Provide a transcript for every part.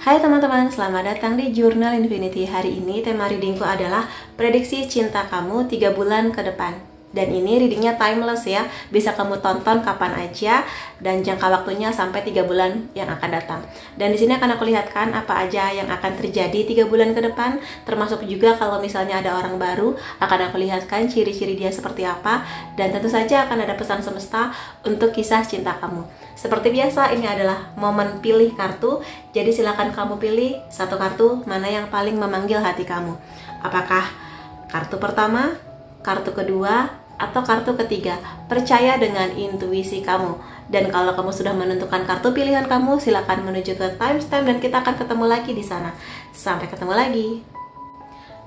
Hai teman-teman, selamat datang di Jurnal Infinity. Hari ini tema readingku adalah prediksi cinta kamu 3 bulan ke depan. Dan ini readingnya timeless ya, bisa kamu tonton kapan aja dan jangka waktunya sampai 3 bulan yang akan datang. Dan di sini akan aku lihatkan apa aja yang akan terjadi 3 bulan ke depan, termasuk juga kalau misalnya ada orang baru, akan aku lihatkan ciri-ciri dia seperti apa, dan tentu saja akan ada pesan semesta untuk kisah cinta kamu. Seperti biasa, ini adalah momen pilih kartu, jadi silakan kamu pilih satu kartu mana yang paling memanggil hati kamu. Apakah kartu pertama, kartu kedua, atau kartu ketiga? Percaya dengan intuisi kamu. Dan kalau kamu sudah menentukan kartu pilihan kamu, silakan menuju ke timestamp dan kita akan ketemu lagi di sana. Sampai ketemu lagi.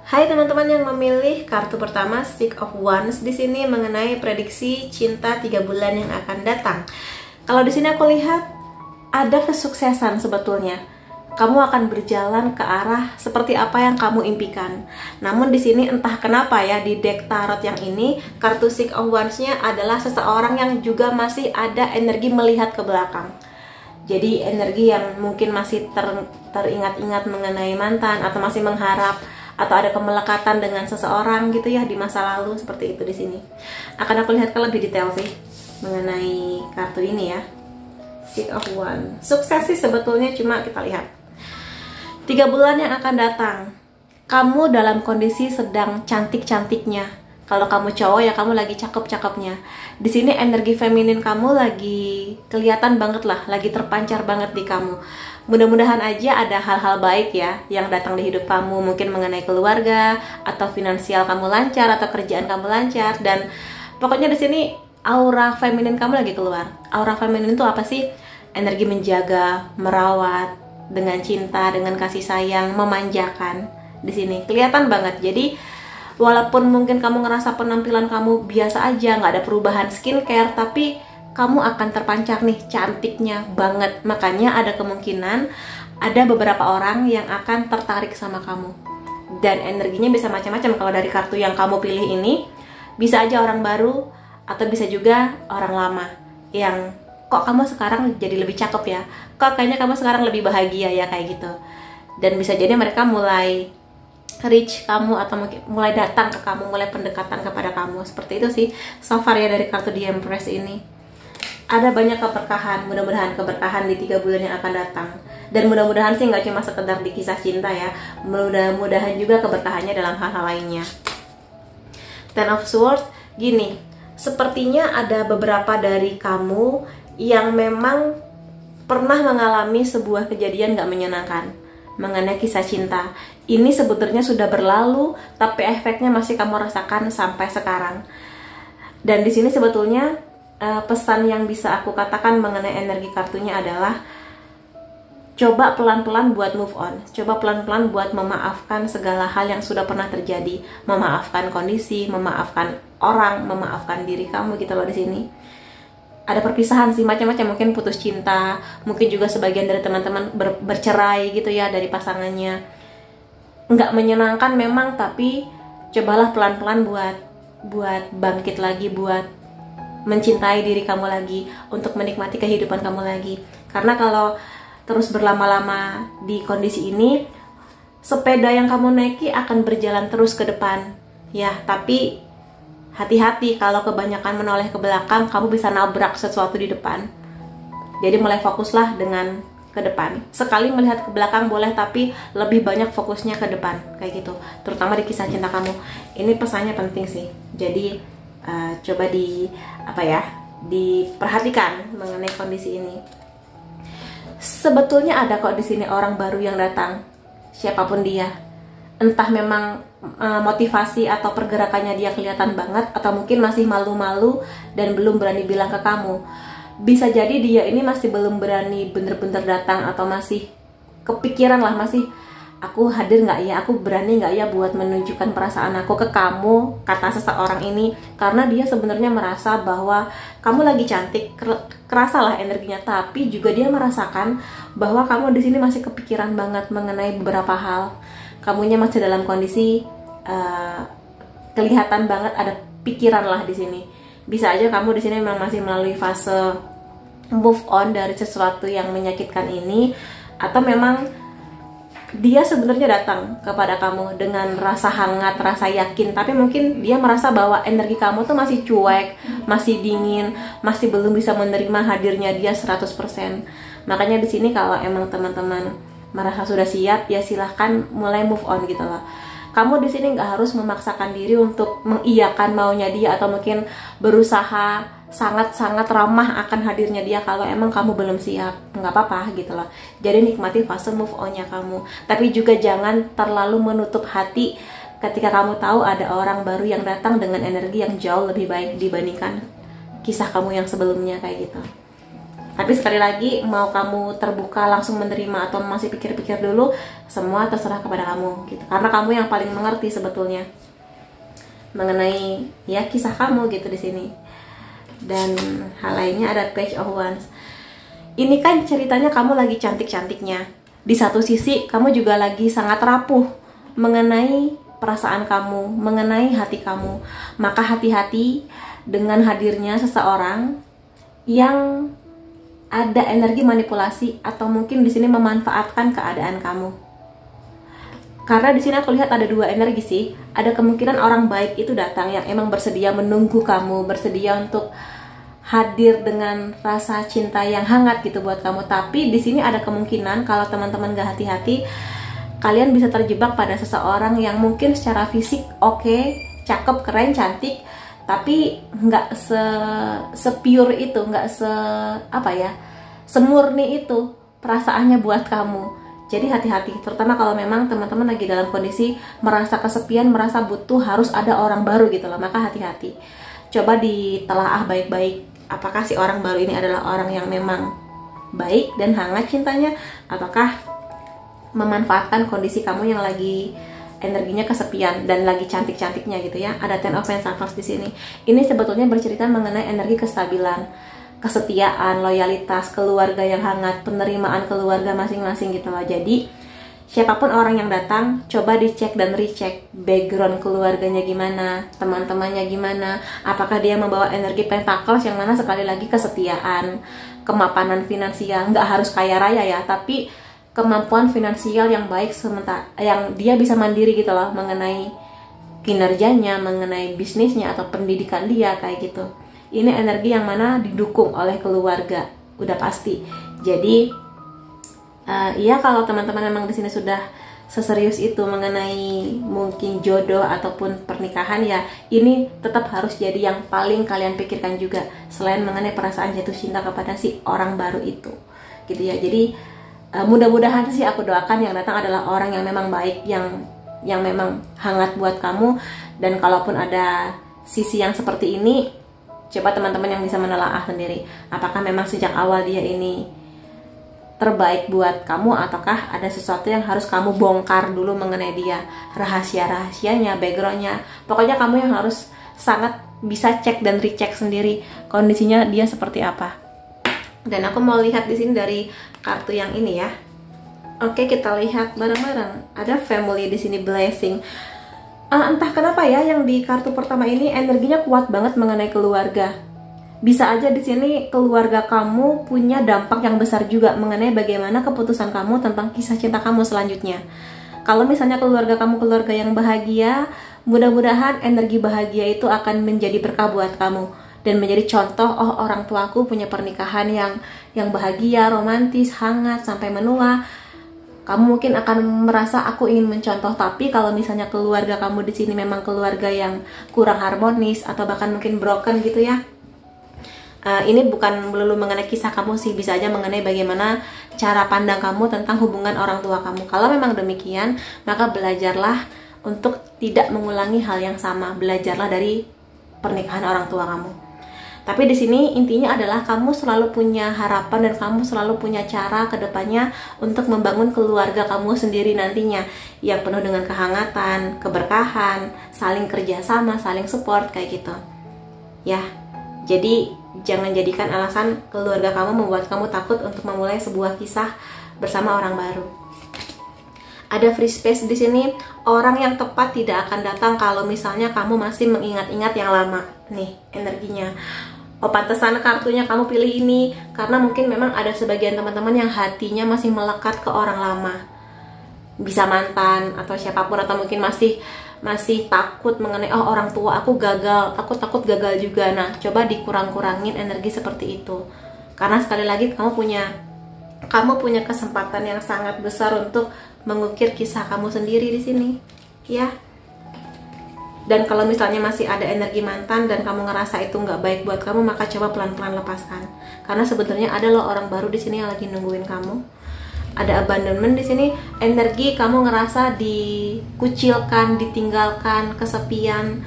Hai teman-teman yang memilih kartu pertama, Six of Wands, di sini mengenai prediksi cinta 3 bulan yang akan datang. Kalau di sini aku lihat ada kesuksesan sebetulnya. Kamu akan berjalan ke arah seperti apa yang kamu impikan. Namun di sini entah kenapa ya, di deck tarot yang ini kartu Six of Wands-nya adalah seseorang yang juga masih ada energi melihat ke belakang. Jadi energi yang mungkin masih teringat-ingat mengenai mantan, atau masih mengharap, atau ada kemelekatan dengan seseorang gitu ya di masa lalu, seperti itu di sini. Akan aku lihat lebih detail sih mengenai kartu ini ya. Six of Wands. Sukses sih sebetulnya, cuma kita lihat 3 bulan yang akan datang, kamu dalam kondisi sedang cantik-cantiknya. Kalau kamu cowok ya kamu lagi cakep-cakepnya. Di sini energi feminin kamu lagi kelihatan banget lah, lagi terpancar banget di kamu. Mudah-mudahan aja ada hal-hal baik ya yang datang di hidup kamu, mungkin mengenai keluarga atau finansial kamu lancar atau kerjaan kamu lancar. Dan pokoknya di sini aura feminin kamu lagi keluar. Aura feminin itu apa sih? Energi menjaga, merawat, dengan cinta, dengan kasih sayang, memanjakan. Di sini kelihatan banget. Jadi walaupun mungkin kamu ngerasa penampilan kamu biasa aja, nggak ada perubahan skincare, tapi kamu akan terpancar nih cantiknya banget. Makanya ada kemungkinan ada beberapa orang yang akan tertarik sama kamu. Dan energinya bisa macam-macam. Kalau dari kartu yang kamu pilih ini, bisa aja orang baru atau bisa juga orang lama yang kok kamu sekarang jadi lebih cakep ya, kok kayaknya kamu sekarang lebih bahagia ya, kayak gitu. Dan bisa jadi mereka mulai reach kamu atau mungkin mulai datang ke kamu, mulai pendekatan kepada kamu. Seperti itu sih so far ya dari kartu The Empress ini. Ada banyak keberkahan, mudah-mudahan keberkahan di 3 bulan yang akan datang. Dan mudah-mudahan sih nggak cuma sekedar di kisah cinta ya, mudah-mudahan juga keberkahannya dalam hal-hal lainnya. Ten of Swords, gini, sepertinya ada beberapa dari kamu yang memang pernah mengalami sebuah kejadian gak menyenangkan mengenai kisah cinta. Ini sebetulnya sudah berlalu, tapi efeknya masih kamu rasakan sampai sekarang. Dan di sini sebetulnya pesan yang bisa aku katakan mengenai energi kartunya adalah coba pelan-pelan buat move on. Coba pelan-pelan buat memaafkan segala hal yang sudah pernah terjadi. Memaafkan kondisi, memaafkan orang, memaafkan diri kamu gitu loh di sini. Ada perpisahan sih, macam-macam, mungkin putus cinta, mungkin juga sebagian dari teman-teman bercerai gitu ya dari pasangannya. Nggak menyenangkan memang, tapi cobalah pelan-pelan buat bangkit lagi, buat mencintai diri kamu lagi, untuk menikmati kehidupan kamu lagi. Karena kalau terus berlama-lama di kondisi ini, sepeda yang kamu naiki akan berjalan terus ke depan ya, tapi hati-hati kalau kebanyakan menoleh ke belakang, kamu bisa nabrak sesuatu di depan. Jadi mulai fokuslah dengan ke depan. Sekali melihat ke belakang boleh, tapi lebih banyak fokusnya ke depan, kayak gitu. Terutama di kisah cinta kamu. Ini pesannya penting sih. Jadi coba diperhatikan mengenai kondisi ini. Sebetulnya ada kok di sini orang baru yang datang, siapapun dia. Entah memang motivasi atau pergerakannya dia kelihatan banget, atau mungkin masih malu-malu dan belum berani bilang ke kamu. Bisa jadi dia ini masih belum berani bener-bener datang, atau masih kepikiran lah, masih aku hadir nggak ya, aku berani nggak ya buat menunjukkan perasaan aku ke kamu, kata seseorang ini. Karena dia sebenarnya merasa bahwa kamu lagi cantik, kerasa lah energinya, tapi juga dia merasakan bahwa kamu di sini masih kepikiran banget mengenai beberapa hal. Kamunya masih dalam kondisi kelihatan banget ada pikiran lah di sini. Bisa aja kamu di sini memang masih melalui fase move on dari sesuatu yang menyakitkan ini, atau memang dia sebenarnya datang kepada kamu dengan rasa hangat, rasa yakin, tapi mungkin dia merasa bahwa energi kamu tuh masih cuek, masih dingin, masih belum bisa menerima hadirnya dia 100%. Makanya di sini kalau emang teman-teman merasa sudah siap, ya silahkan mulai move on gitu loh. Kamu di sini nggak harus memaksakan diri untuk mengiyakan maunya dia, atau mungkin berusaha sangat-sangat ramah akan hadirnya dia kalau emang kamu belum siap. Nggak apa-apa gitu loh. Jadi nikmati fase move on-nya kamu. Tapi juga jangan terlalu menutup hati ketika kamu tahu ada orang baru yang datang dengan energi yang jauh lebih baik dibandingkan kisah kamu yang sebelumnya kayak gitu. Tapi sekali lagi, mau kamu terbuka langsung menerima atau masih pikir-pikir dulu, semua terserah kepada kamu gitu. Karena kamu yang paling mengerti sebetulnya mengenai ya kisah kamu gitu di sini. Dan hal lainnya ada Page of Wands. Ini kan ceritanya kamu lagi cantik-cantiknya. Di satu sisi kamu juga lagi sangat rapuh mengenai perasaan kamu, mengenai hati kamu. Maka hati-hati dengan hadirnya seseorang yang ada energi manipulasi atau mungkin di sini memanfaatkan keadaan kamu. Karena di sini aku lihat ada dua energi sih. Ada kemungkinan orang baik itu datang yang emang bersedia menunggu kamu, bersedia untuk hadir dengan rasa cinta yang hangat gitu buat kamu. Tapi di sini ada kemungkinan kalau teman-teman gak hati-hati, kalian bisa terjebak pada seseorang yang mungkin secara fisik oke, cakep, keren, cantik, tapi nggak se-pure itu, nggak semurni itu perasaannya buat kamu. Jadi hati-hati, terutama kalau memang teman-teman lagi dalam kondisi merasa kesepian, merasa butuh harus ada orang baru gitu loh. Maka hati-hati, coba ditelaah baik-baik, apakah si orang baru ini adalah orang yang memang baik dan hangat cintanya, ataukah memanfaatkan kondisi kamu yang lagi energinya kesepian dan lagi cantik-cantiknya gitu ya. Ada Ten of Pentacles di sini. Ini sebetulnya bercerita mengenai energi kestabilan, kesetiaan, loyalitas, keluarga yang hangat, penerimaan keluarga masing-masing gitu loh. Jadi siapapun orang yang datang, coba dicek dan recheck background keluarganya gimana, teman-temannya gimana, apakah dia membawa energi Pentacles yang mana sekali lagi kesetiaan, kemapanan finansial, nggak harus kaya raya ya, tapi kemampuan finansial yang baik, sementara yang dia bisa mandiri gitu loh mengenai kinerjanya, mengenai bisnisnya atau pendidikan dia kayak gitu. Ini energi yang mana didukung oleh keluarga, udah pasti. Jadi ya kalau teman-teman memang di sini sudah seserius itu mengenai mungkin jodoh ataupun pernikahan, ya ini tetap harus jadi yang paling kalian pikirkan juga, selain mengenai perasaan jatuh cinta kepada si orang baru itu gitu ya. Jadi mudah-mudahan sih aku doakan yang datang adalah orang yang memang baik, yang memang hangat buat kamu. Dan kalaupun ada sisi yang seperti ini, coba teman-teman yang bisa menelaah sendiri, apakah memang sejak awal dia ini terbaik buat kamu, ataukah ada sesuatu yang harus kamu bongkar dulu mengenai dia, rahasia-rahasianya, backgroundnya. Pokoknya kamu yang harus sangat bisa cek dan recheck sendiri kondisinya dia seperti apa. Dan aku mau lihat di sini dari kartu yang ini ya. Oke, kita lihat bareng-bareng. Ada family di sini, blessing. Entah kenapa ya, yang di kartu pertama ini energinya kuat banget mengenai keluarga. Bisa aja di sini keluarga kamu punya dampak yang besar juga mengenai bagaimana keputusan kamu tentang kisah cinta kamu selanjutnya. Kalau misalnya keluarga kamu keluarga yang bahagia, mudah-mudahan energi bahagia itu akan menjadi berkah buat kamu dan menjadi contoh, oh orang tuaku punya pernikahan yang bahagia, romantis, hangat sampai menua. Kamu mungkin akan merasa aku ingin mencontoh. Tapi kalau misalnya keluarga kamu di sini memang keluarga yang kurang harmonis atau bahkan mungkin broken gitu ya, ini bukan melulu mengenai kisah kamu sih, bisa aja mengenai bagaimana cara pandang kamu tentang hubungan orang tua kamu. Kalau memang demikian, maka belajarlah untuk tidak mengulangi hal yang sama. Belajarlah dari pernikahan orang tua kamu. Tapi di sini intinya adalah kamu selalu punya harapan dan kamu selalu punya cara ke depannya untuk membangun keluarga kamu sendiri nantinya yang penuh dengan kehangatan, keberkahan, saling kerjasama, saling support kayak gitu. Ya, jadi jangan jadikan alasan keluarga kamu membuat kamu takut untuk memulai sebuah kisah bersama orang baru. Ada free space di sini. Orang yang tepat tidak akan datang kalau misalnya kamu masih mengingat-ingat yang lama. Nih energinya. Oh, pantesan kartunya kamu pilih ini karena mungkin memang ada sebagian teman-teman yang hatinya masih melekat ke orang lama. bisa mantan atau siapapun, atau mungkin masih takut mengenai orang tua aku gagal, aku takut gagal juga. Nah, coba dikurang-kurangin energi seperti itu, karena sekali lagi kamu punya kesempatan yang sangat besar untuk mengukir kisah kamu sendiri di sini, ya. Dan kalau misalnya masih ada energi mantan dan kamu ngerasa itu nggak baik buat kamu, maka coba pelan-pelan lepaskan, karena sebenarnya ada loh orang baru di sini yang lagi nungguin kamu. Ada abandonment di sini, energi kamu ngerasa dikucilkan, ditinggalkan, kesepian.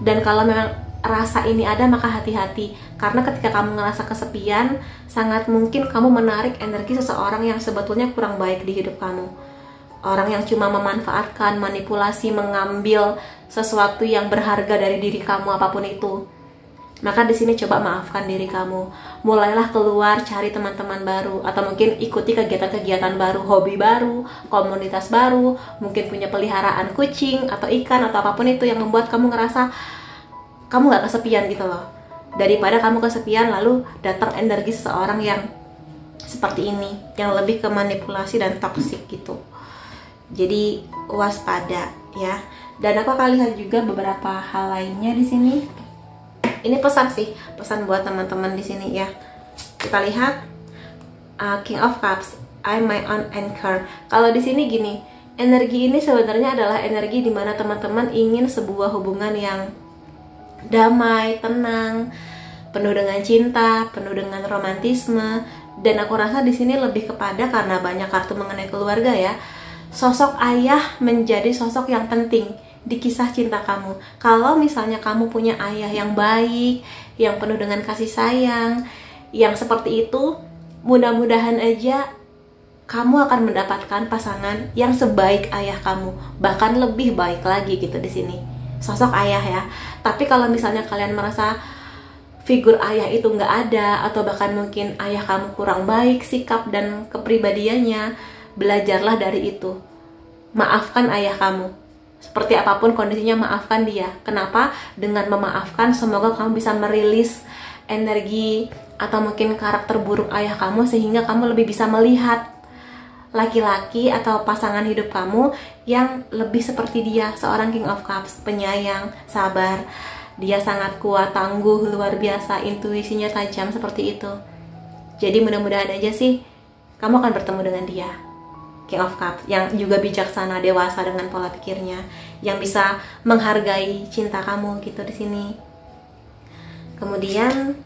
Dan kalau memang rasa ini ada, maka hati-hati, karena ketika kamu ngerasa kesepian, sangat mungkin kamu menarik energi seseorang yang sebetulnya kurang baik di hidup kamu. Orang yang cuma memanfaatkan, manipulasi, mengambil sesuatu yang berharga dari diri kamu, apapun itu. Maka di sini coba maafkan diri kamu. Mulailah keluar, cari teman-teman baru, atau mungkin ikuti kegiatan-kegiatan baru, hobi baru, komunitas baru, mungkin punya peliharaan kucing atau ikan atau apapun itu yang membuat kamu ngerasa kamu gak kesepian gitu loh. Daripada kamu kesepian lalu datang energi seseorang yang seperti ini, yang lebih ke manipulasi dan toksik gitu. Jadi waspada ya. Dan aku akan lihat juga beberapa hal lainnya di sini. Ini pesan buat teman-teman di sini ya. Kita lihat King of Cups, I'm my own anchor. Kalau di sini gini, energi ini sebenarnya adalah energi di mana teman-teman ingin sebuah hubungan yang damai, tenang, penuh dengan cinta, penuh dengan romantisme. Dan aku rasa di sini lebih kepada, karena banyak kartu mengenai keluarga ya, sosok ayah menjadi sosok yang penting di kisah cinta kamu. Kalau misalnya kamu punya ayah yang baik, yang penuh dengan kasih sayang, yang seperti itu, mudah-mudahan aja kamu akan mendapatkan pasangan yang sebaik ayah kamu, bahkan lebih baik lagi gitu di sini. Sosok ayah ya. Tapi kalau misalnya kalian merasa figur ayah itu nggak ada, atau bahkan mungkin ayah kamu kurang baik sikap dan kepribadiannya, belajarlah dari itu. Maafkan ayah kamu. Seperti apapun kondisinya, maafkan dia. Kenapa? Dengan memaafkan, semoga kamu bisa merilis energi atau mungkin karakter buruk ayah kamu, sehingga kamu lebih bisa melihat laki-laki atau pasangan hidup kamu yang lebih seperti dia, seorang King of Cups, penyayang, sabar. Dia sangat kuat, tangguh, luar biasa, intuisinya tajam seperti itu. Jadi mudah-mudahan aja sih kamu akan bertemu dengan dia, King of Cups, yang juga bijaksana, dewasa dengan pola pikirnya, yang bisa menghargai cinta kamu gitu di sini. Kemudian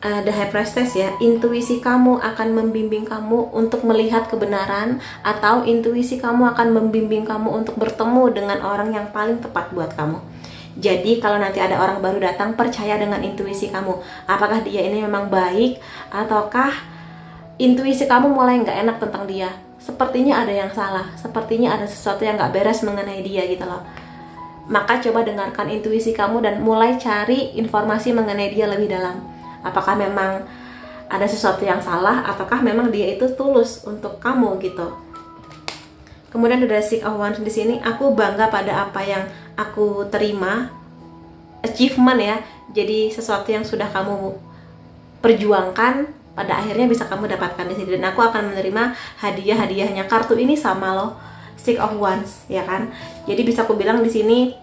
The High Priestess ya, intuisi kamu akan membimbing kamu untuk melihat kebenaran, atau intuisi kamu akan membimbing kamu untuk bertemu dengan orang yang paling tepat buat kamu. Jadi kalau nanti ada orang baru datang, percaya dengan intuisi kamu. Apakah dia ini memang baik, ataukah intuisi kamu mulai nggak enak tentang dia? Sepertinya ada yang salah, sepertinya ada sesuatu yang nggak beres mengenai dia gitu loh. Maka coba dengarkan intuisi kamu dan mulai cari informasi mengenai dia lebih dalam. Apakah memang ada sesuatu yang salah, ataukah memang dia itu tulus untuk kamu gitu. Kemudian ada Six of Wands di sini. Aku bangga pada apa yang aku terima, achievement ya. Jadi sesuatu yang sudah kamu perjuangkan, pada akhirnya bisa kamu dapatkan di sini. Dan aku akan menerima hadiah-hadiahnya. Kartu ini sama loh, Six of Wands ya kan. Jadi bisa aku bilang di sini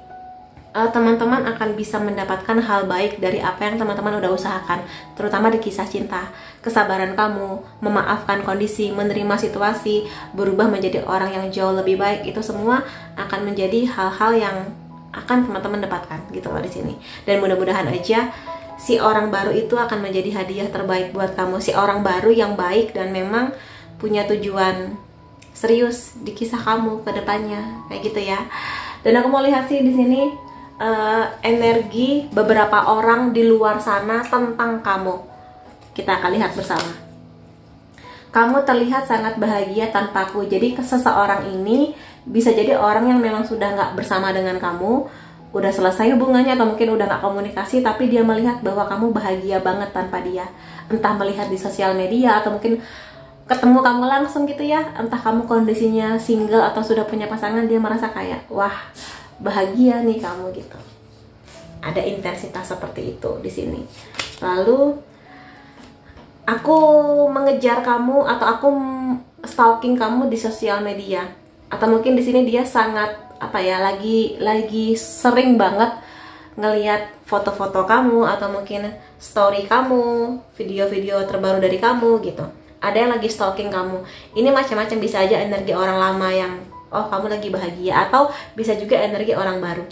teman-teman akan bisa mendapatkan hal baik dari apa yang teman-teman udah usahakan, terutama di kisah cinta. Kesabaran kamu, memaafkan kondisi, menerima situasi, berubah menjadi orang yang jauh lebih baik, itu semua akan menjadi hal-hal yang akan teman-teman dapatkan gitu loh di sini. Dan mudah-mudahan aja si orang baru itu akan menjadi hadiah terbaik buat kamu. Si orang baru yang baik dan memang punya tujuan serius di kisah kamu ke depannya, kayak gitu ya. Dan aku mau lihat sih di sini energi beberapa orang di luar sana tentang kamu. Kita akan lihat bersama. Kamu terlihat sangat bahagia tanpaku. Jadi seseorang ini bisa jadi orang yang memang sudah nggak bersama dengan kamu, udah selesai hubungannya, atau mungkin udah nggak komunikasi, tapi dia melihat bahwa kamu bahagia banget tanpa dia. Entah melihat di sosial media, atau mungkin ketemu kamu langsung gitu ya. Entah kamu kondisinya single atau sudah punya pasangan, dia merasa kayak, wah, bahagia nih kamu gitu. Ada intensitas seperti itu di sini. Lalu aku mengejar kamu, atau aku stalking kamu di sosial media, atau mungkin di sini dia sangat lagi sering banget ngelihat foto-foto kamu, atau mungkin story kamu, video-video terbaru dari kamu gitu. Ada yang lagi stalking kamu. Ini macam-macam, bisa aja energi orang lama yang kamu lagi bahagia, atau bisa juga energi orang baru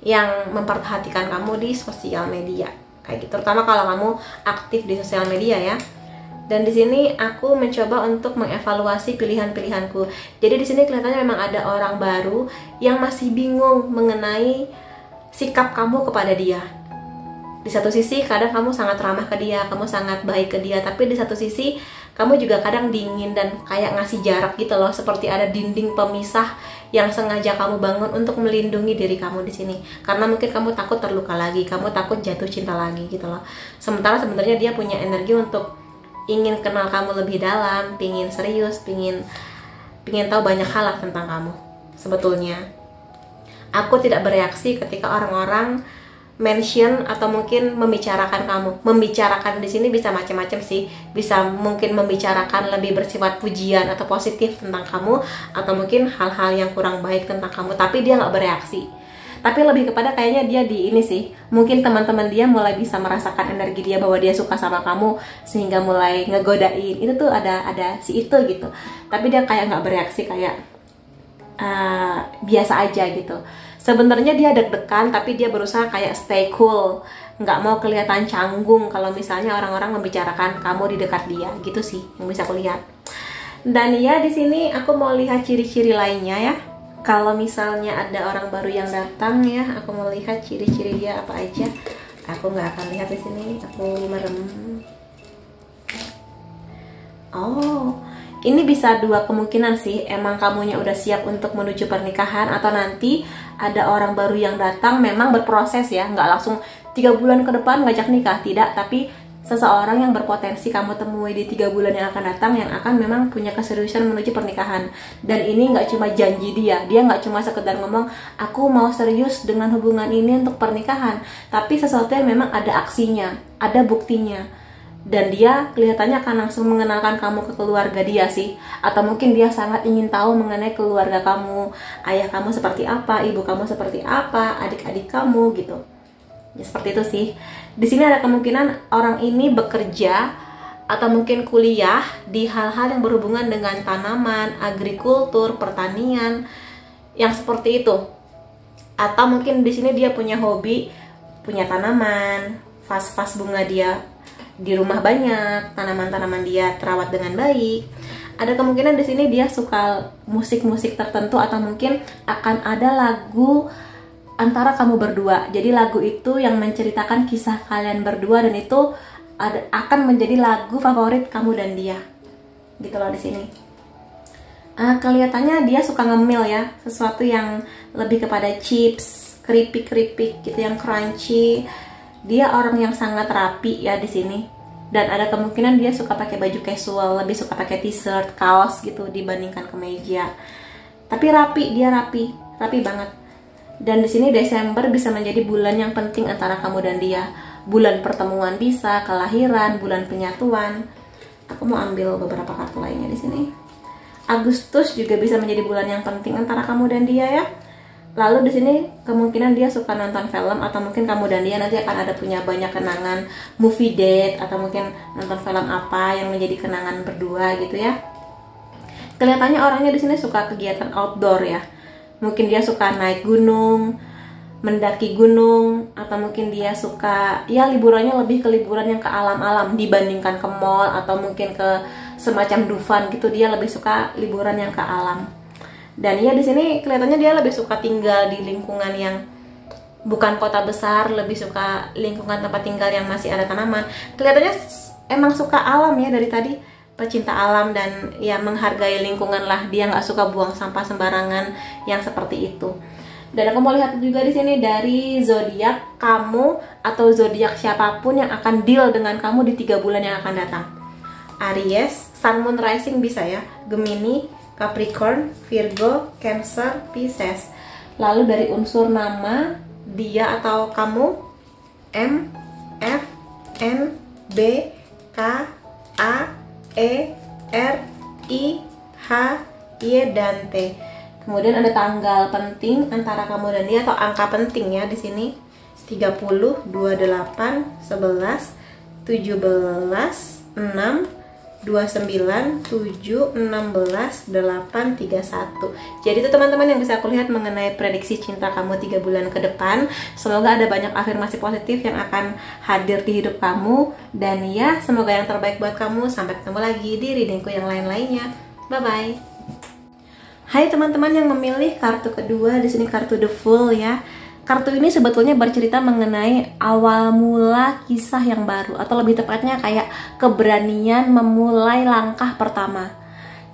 yang memperhatikan kamu di sosial media kayak gitu, terutama kalau kamu aktif di sosial media ya. Dan di sini aku mencoba untuk mengevaluasi pilihan-pilihanku. Jadi di sini kelihatannya memang ada orang baru yang masih bingung mengenai sikap kamu kepada dia. Di satu sisi kadang kamu sangat ramah ke dia, kamu sangat baik ke dia, tapi di satu sisi kamu juga kadang dingin dan kayak ngasih jarak gitu loh, seperti ada dinding pemisah yang sengaja kamu bangun untuk melindungi diri kamu di sini. Karena mungkin kamu takut terluka lagi, kamu takut jatuh cinta lagi gitu loh. Sementara sebenarnya dia punya energi untuk ingin kenal kamu lebih dalam, pingin serius, pingin tahu banyak hal lah tentang kamu. Sebetulnya aku tidak bereaksi ketika orang-orang mention atau mungkin membicarakan kamu. Membicarakan di sini bisa macam-macam sih. Bisa mungkin membicarakan lebih bersifat pujian atau positif tentang kamu, atau mungkin hal-hal yang kurang baik tentang kamu, tapi dia nggak bereaksi. Tapi lebih kepada kayaknya dia di ini sih, mungkin teman-teman dia mulai bisa merasakan energi dia bahwa dia suka sama kamu, sehingga mulai ngegodain. Itu tuh ada si itu gitu. Tapi dia kayak nggak bereaksi, kayak biasa aja gitu. Sebenarnya dia deg-degan, tapi dia berusaha kayak stay cool, nggak mau kelihatan canggung kalau misalnya orang-orang membicarakan kamu di dekat dia, gitu sih yang bisa aku lihat. Dan ya di sini aku mau lihat ciri-ciri lainnya ya. Kalau misalnya ada orang baru yang datang ya, aku mau lihat ciri-ciri dia apa aja. Aku nggak akan lihat di sini, aku merem. Oh, ini bisa dua kemungkinan sih. Emang kamunya udah siap untuk menuju pernikahan, atau nanti ada orang baru yang datang memang berproses ya, nggak langsung 3 bulan ke depan ngajak nikah, tidak, tapi seseorang yang berpotensi kamu temui di 3 bulan yang akan datang, yang akan memang punya keseriusan menuju pernikahan. Dan ini nggak cuma janji dia nggak cuma sekedar ngomong aku mau serius dengan hubungan ini untuk pernikahan, tapi sesuatu yang memang ada aksinya, ada buktinya. Dan dia kelihatannya akan langsung mengenalkan kamu ke keluarga dia sih, atau mungkin dia sangat ingin tahu mengenai keluarga kamu, ayah kamu seperti apa, ibu kamu seperti apa, adik-adik kamu gitu. Ya seperti itu sih. Di sini ada kemungkinan orang ini bekerja atau mungkin kuliah di hal-hal yang berhubungan dengan tanaman, agrikultur, pertanian, yang seperti itu. Atau mungkin di sini dia punya hobi, punya tanaman, vas-vas bunga dia di rumah banyak, tanaman-tanaman dia terawat dengan baik. Ada kemungkinan di sini dia suka musik-musik tertentu, atau mungkin akan ada lagu antara kamu berdua. Jadi lagu itu yang menceritakan kisah kalian berdua, dan itu akan menjadi lagu favorit kamu dan dia. Gitu loh di sini. Kelihatannya dia suka ngemil ya, sesuatu yang lebih kepada chips, keripik-keripik gitu yang crunchy. Dia orang yang sangat rapi ya di sini. Dan ada kemungkinan dia suka pakai baju casual, lebih suka pakai t-shirt, kaos gitu dibandingkan kemeja. Tapi rapi, dia rapi banget. Dan di sini Desember bisa menjadi bulan yang penting antara kamu dan dia. Bulan pertemuan bisa, kelahiran, bulan penyatuan. Aku mau ambil beberapa kartu lainnya di sini. Agustus juga bisa menjadi bulan yang penting antara kamu dan dia ya. Lalu di sini kemungkinan dia suka nonton film, atau mungkin kamu dan dia nanti akan ada punya banyak kenangan, movie date, atau mungkin nonton film apa yang menjadi kenangan berdua gitu ya. Kelihatannya orangnya di sini suka kegiatan outdoor ya. Mungkin dia suka naik gunung, mendaki gunung, atau mungkin dia suka ya liburannya lebih ke liburan yang ke alam-alam dibandingkan ke mall atau mungkin ke semacam Dufan gitu. Dia lebih suka liburan yang ke alam. Dan ya di sini kelihatannya dia lebih suka tinggal di lingkungan yang bukan kota besar, lebih suka lingkungan tempat tinggal yang masih ada tanaman. Kelihatannya emang suka alam ya dari tadi, pecinta alam dan ya menghargai lingkungan lah. Dia nggak suka buang sampah sembarangan yang seperti itu. Dan aku mau lihat juga di sini dari zodiak kamu atau zodiak siapapun yang akan deal dengan kamu di 3 bulan yang akan datang. Aries, Sun, Moon, Rising bisa ya, Gemini, Capricorn, Virgo, Cancer, Pisces. Lalu dari unsur nama dia atau kamu, M, F, N, B, K, A, E, R, I, H, Y, dan T. Kemudian ada tanggal penting antara kamu dan dia atau angka penting ya di sini. 30, 28, 11, 17, 6, 29, 7, 16, 8, 31. Jadi itu teman-teman yang bisa aku lihat mengenai prediksi cinta kamu 3 bulan ke depan. Semoga ada banyak afirmasi positif yang akan hadir di hidup kamu. Dan ya, semoga yang terbaik buat kamu. Sampai ketemu lagi di readingku yang lain-lainnya. Bye-bye. Hai teman-teman yang memilih kartu kedua, di sini kartu The Fool ya. Kartu ini sebetulnya bercerita mengenai awal mula kisah yang baru, atau lebih tepatnya kayak keberanian memulai langkah pertama.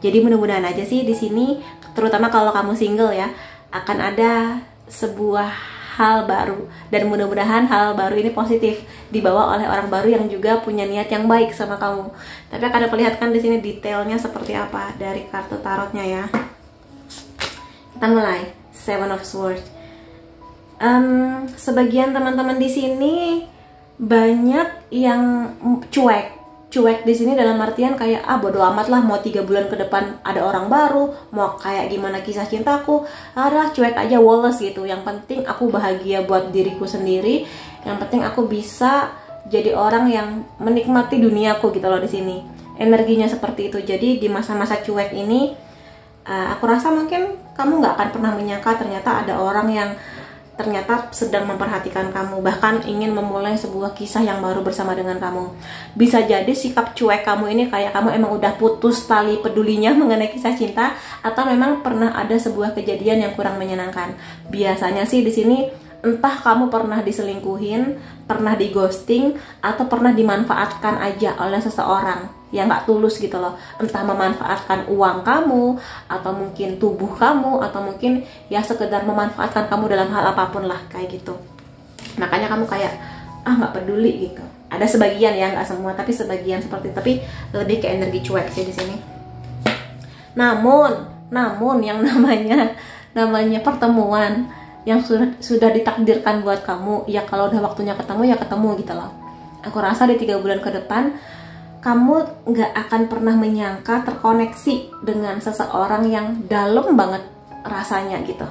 Jadi mudah-mudahan aja sih di sini, terutama kalau kamu single ya, akan ada sebuah hal baru, dan mudah-mudahan hal baru ini positif dibawa oleh orang baru yang juga punya niat yang baik sama kamu. Tapi akan diperlihatkan di sini detailnya seperti apa dari kartu tarotnya ya. Kita mulai. Seven of Swords. Sebagian teman-teman di sini banyak yang cuek di sini dalam artian kayak bodo amat lah, mau 3 bulan ke depan ada orang baru, mau kayak gimana kisah cintaku, cuek aja, woles gitu. Yang penting aku bahagia buat diriku sendiri, yang penting aku bisa jadi orang yang menikmati duniaku gitu loh di sini. Energinya seperti itu. Jadi di masa-masa cuek ini, aku rasa mungkin kamu nggak akan pernah menyangka ternyata ada orang yang ternyata sedang memperhatikan kamu, bahkan ingin memulai sebuah kisah yang baru bersama dengan kamu. Bisa jadi sikap cuek kamu ini kayak kamu emang udah putus tali pedulinya mengenai kisah cinta, atau memang pernah ada sebuah kejadian yang kurang menyenangkan. Biasanya sih di sini entah kamu pernah diselingkuhin, pernah di ghosting, atau pernah dimanfaatkan aja oleh seseorang yang nggak tulus gitu loh. Entah memanfaatkan uang kamu, atau mungkin tubuh kamu, atau mungkin ya sekedar memanfaatkan kamu dalam hal apapun lah kayak gitu. Makanya kamu kayak nggak peduli gitu. Ada sebagian ya, nggak semua, tapi sebagian seperti itu. Tapi lebih ke energi cuek sih di sini. Namun yang namanya pertemuan yang sudah ditakdirkan buat kamu, ya kalau udah waktunya ketemu ya ketemu gitu loh. Aku rasa di 3 bulan ke depan kamu nggak akan pernah menyangka terkoneksi dengan seseorang yang dalam banget rasanya gitu.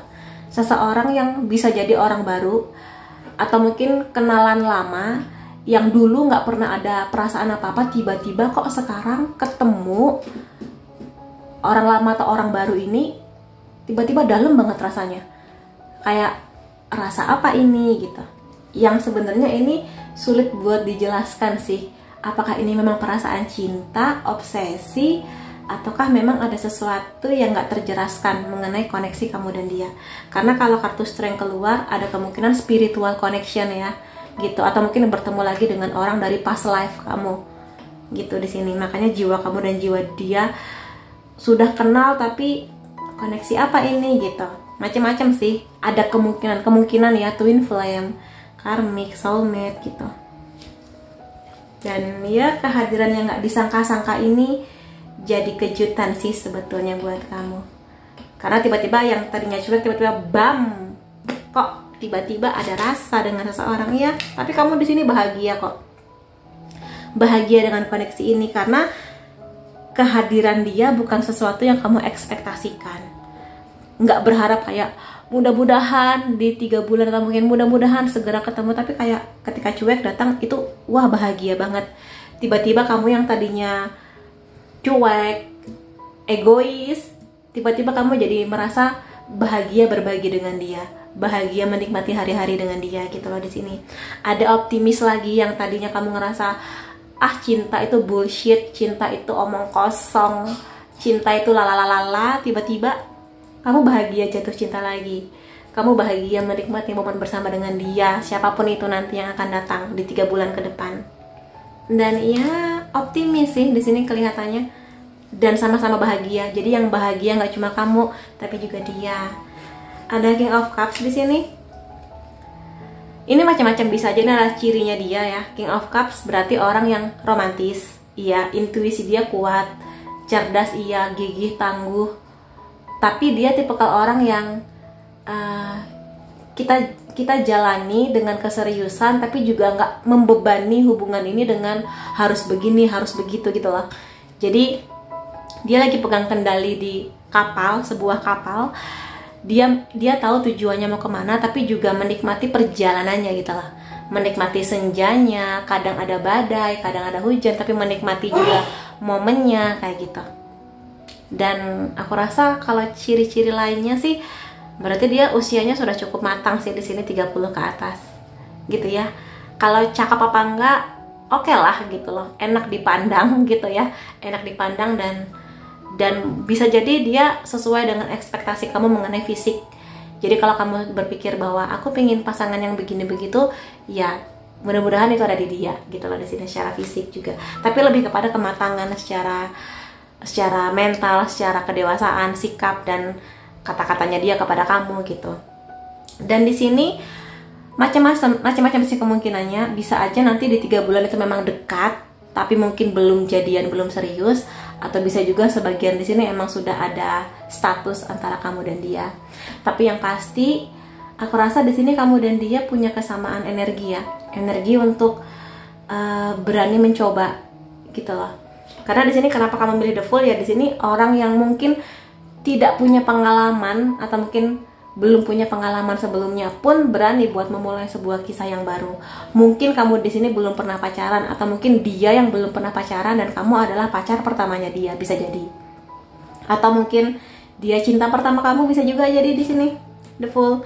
Seseorang yang bisa jadi orang baru, atau mungkin kenalan lama yang dulu nggak pernah ada perasaan apa-apa, tiba-tiba kok sekarang ketemu orang lama atau orang baru ini tiba-tiba dalam banget rasanya. Kayak rasa apa ini gitu, yang sebenarnya ini sulit buat dijelaskan sih. Apakah ini memang perasaan cinta, obsesi, ataukah memang ada sesuatu yang gak terjelaskan mengenai koneksi kamu dan dia. Karena kalau kartu Strength keluar, ada kemungkinan spiritual connection ya gitu, atau mungkin bertemu lagi dengan orang dari past life kamu gitu di sini. Makanya jiwa kamu dan jiwa dia sudah kenal, tapi koneksi apa ini gitu. Macam-macam sih, ada kemungkinan ya, twin flame, karmic, soulmate gitu. Dan ya kehadiran yang gak disangka-sangka ini jadi kejutan sih sebetulnya buat kamu. Karena tiba-tiba yang tadinya cuek, tiba-tiba bam, kok tiba-tiba ada rasa dengan seseorang ya. Tapi kamu di sini bahagia kok, bahagia dengan koneksi ini karena kehadiran dia bukan sesuatu yang kamu ekspektasikan. Nggak berharap kayak mudah-mudahan di 3 bulan atau mungkin mudah-mudahan segera ketemu, tapi kayak ketika cuek datang itu wah bahagia banget. Tiba-tiba kamu yang tadinya cuek, egois, tiba-tiba kamu jadi merasa bahagia berbagi dengan dia, bahagia menikmati hari-hari dengan dia gitu loh di sini. Ada optimis lagi yang tadinya kamu ngerasa cinta itu bullshit, cinta itu omong kosong, cinta itu lalalala, tiba-tiba kamu bahagia jatuh cinta lagi. Kamu bahagia menikmati momen bersama dengan dia, siapapun itu nanti yang akan datang di 3 bulan ke depan. Dan ya optimis sih di sini kelihatannya, dan sama-sama bahagia. Jadi yang bahagia nggak cuma kamu, tapi juga dia. Ada King of Cups di sini. Ini macam-macam, bisa jadi adalah cirinya dia ya. King of Cups berarti orang yang romantis, iya, intuisi dia kuat, cerdas, iya, gigih, tangguh. Tapi dia tipikal orang yang kita jalani dengan keseriusan, tapi juga nggak membebani hubungan ini dengan harus begini, harus begitu gitu loh. Jadi dia lagi pegang kendali di kapal, sebuah kapal. Dia tahu tujuannya mau kemana, tapi juga menikmati perjalanannya gitu lah. Menikmati senjanya, kadang ada badai, kadang ada hujan, tapi menikmati juga momennya kayak gitu. Dan aku rasa kalau ciri-ciri lainnya sih berarti dia usianya sudah cukup matang sih di sini, 30 ke atas gitu ya. Kalau cakep apa enggak, oke lah gitu loh, enak dipandang gitu ya, enak dipandang, dan bisa jadi dia sesuai dengan ekspektasi kamu mengenai fisik. Jadi kalau kamu berpikir bahwa aku pengen pasangan yang begini begitu, ya mudah-mudahan itu ada di dia gitu loh di sini secara fisik juga. Tapi lebih kepada kematangan secara mental, secara kedewasaan, sikap dan kata-katanya dia kepada kamu gitu. Dan di sini macam-macam sih kemungkinannya. Bisa aja nanti di 3 bulan itu memang dekat, tapi mungkin belum jadian, belum serius. Atau bisa juga sebagian di sini emang sudah ada status antara kamu dan dia. Tapi yang pasti, aku rasa di sini kamu dan dia punya kesamaan energi ya, energi untuk berani mencoba gitu loh. Karena di sini kenapa kamu milih The Fool ya, di sini orang yang mungkin tidak punya pengalaman atau mungkin belum punya pengalaman sebelumnya pun berani buat memulai sebuah kisah yang baru. Mungkin kamu di sini belum pernah pacaran, atau mungkin dia yang belum pernah pacaran dan kamu adalah pacar pertamanya dia, bisa jadi. Atau mungkin dia cinta pertama kamu, bisa juga jadi di sini The Fool.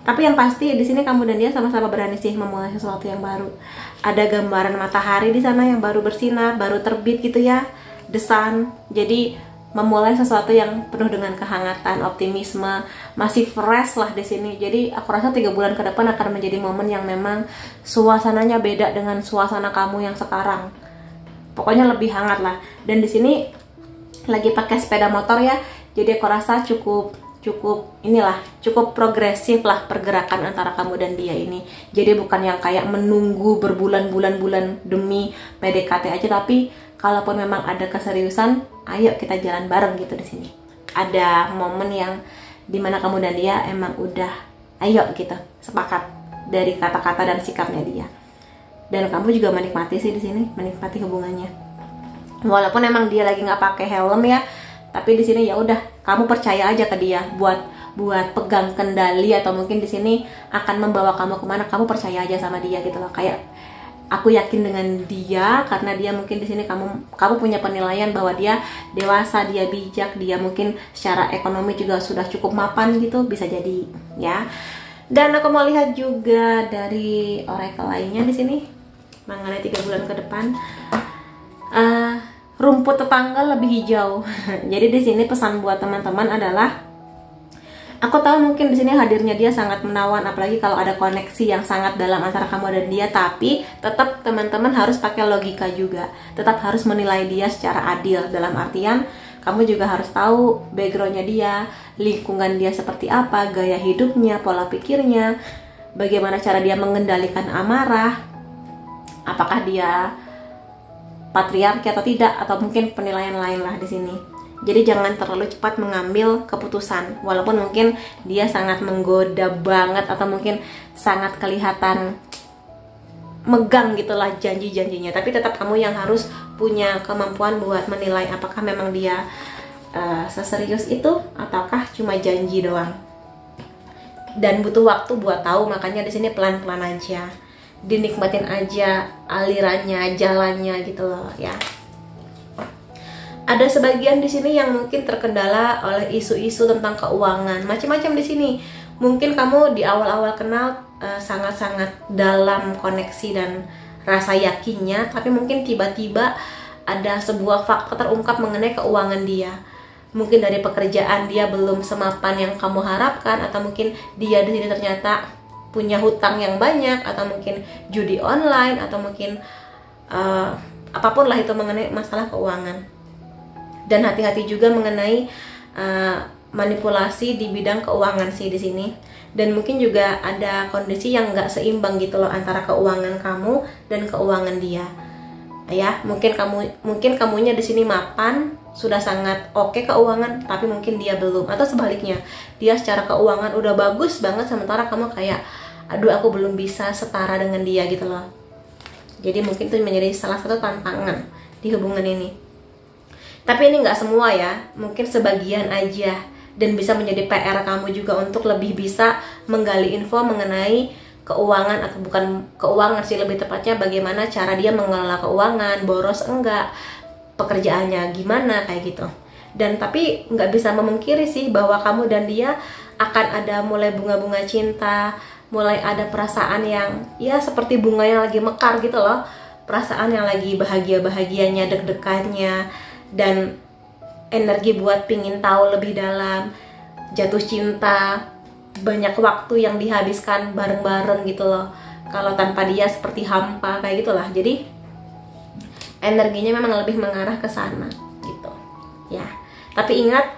Tapi yang pasti di sini kamu dan dia sama-sama berani sih memulai sesuatu yang baru. Ada gambaran matahari di sana yang baru bersinar, baru terbit gitu ya, the sun. Jadi memulai sesuatu yang penuh dengan kehangatan, optimisme, masih fresh lah di sini. Jadi aku rasa 3 bulan ke depan akan menjadi momen yang memang suasananya beda dengan suasana kamu yang sekarang. Pokoknya lebih hangat lah. Dan di sini lagi pakai sepeda motor ya. Jadi aku rasa cukup progresif lah pergerakan antara kamu dan dia ini. Jadi bukan yang kayak menunggu berbulan-bulan demi PDKT aja, tapi kalaupun memang ada keseriusan, ayo kita jalan bareng gitu di sini. Ada momen yang dimana kamu dan dia emang udah ayo gitu, sepakat dari kata-kata dan sikapnya dia. Dan kamu juga menikmati sih di sini, menikmati hubungannya. Walaupun emang dia lagi nggak pakai helm ya, tapi di sini ya udah, kamu percaya aja ke dia buat pegang kendali, atau mungkin di sini akan membawa kamu kemana, kamu percaya aja sama dia gitu loh. Kayak aku yakin dengan dia karena dia mungkin di sini kamu punya penilaian bahwa dia dewasa, dia bijak, dia mungkin secara ekonomi juga sudah cukup mapan gitu, bisa jadi ya. Dan aku mau lihat juga dari oracle lainnya di sini mengenai 3 bulan ke depan. Rumput tetangga lebih hijau. Jadi di sini pesan buat teman-teman adalah, aku tahu mungkin di sini hadirnya dia sangat menawan, apalagi kalau ada koneksi yang sangat dalam antara kamu dan dia. Tapi tetap teman-teman harus pakai logika juga. Tetap harus menilai dia secara adil. Dalam artian, kamu juga harus tahu backgroundnya dia, lingkungan dia seperti apa, gaya hidupnya, pola pikirnya, bagaimana cara dia mengendalikan amarah, apakah dia patriarki atau tidak, atau mungkin penilaian lain lah di sini. Jadi jangan terlalu cepat mengambil keputusan, walaupun mungkin dia sangat menggoda banget atau mungkin sangat kelihatan megang gitulah janji-janjinya. Tapi tetap kamu yang harus punya kemampuan buat menilai apakah memang dia seserius itu ataukah cuma janji doang. Dan butuh waktu buat tahu, makanya di sini pelan-pelan aja, dinikmatin aja alirannya, jalannya gitu loh ya. Ada sebagian di sini yang mungkin terkendala oleh isu-isu tentang keuangan, macam-macam di sini. Mungkin kamu di awal-awal kenal sangat-sangat dalam koneksi dan rasa yakinnya, tapi mungkin tiba-tiba ada sebuah fakta terungkap mengenai keuangan dia. Mungkin dari pekerjaan dia belum semapan yang kamu harapkan, atau mungkin dia di sini ternyata punya hutang yang banyak, atau mungkin judi online, atau mungkin apapun lah itu mengenai masalah keuangan. Dan hati-hati juga mengenai manipulasi di bidang keuangan sih di sini. Dan mungkin juga ada kondisi yang nggak seimbang gitu loh antara keuangan kamu dan keuangan dia. Ya, mungkin kamunya di sini mapan, sudah sangat oke keuangan, tapi mungkin dia belum, atau sebaliknya, dia secara keuangan udah bagus banget, sementara kamu kayak, aduh aku belum bisa setara dengan dia gitu loh. Jadi mungkin itu menjadi salah satu tantangan di hubungan ini. Tapi ini nggak semua ya, mungkin sebagian aja, dan bisa menjadi PR kamu juga untuk lebih bisa menggali info mengenai keuangan, atau bukan keuangan sih, lebih tepatnya bagaimana cara dia mengelola keuangan, boros enggak, pekerjaannya gimana, kayak gitu. Dan tapi nggak bisa memungkiri sih bahwa kamu dan dia akan ada mulai bunga-bunga cinta, mulai ada perasaan yang ya seperti bunga yang lagi mekar gitu loh, perasaan yang lagi bahagia-bahagianya, deg-degannya, dan energi buat pingin tahu lebih dalam, jatuh cinta, banyak waktu yang dihabiskan bareng-bareng gitu loh. Kalau tanpa dia seperti hampa, kayak gitulah. Jadi energinya memang lebih mengarah ke sana gitu ya. Tapi ingat,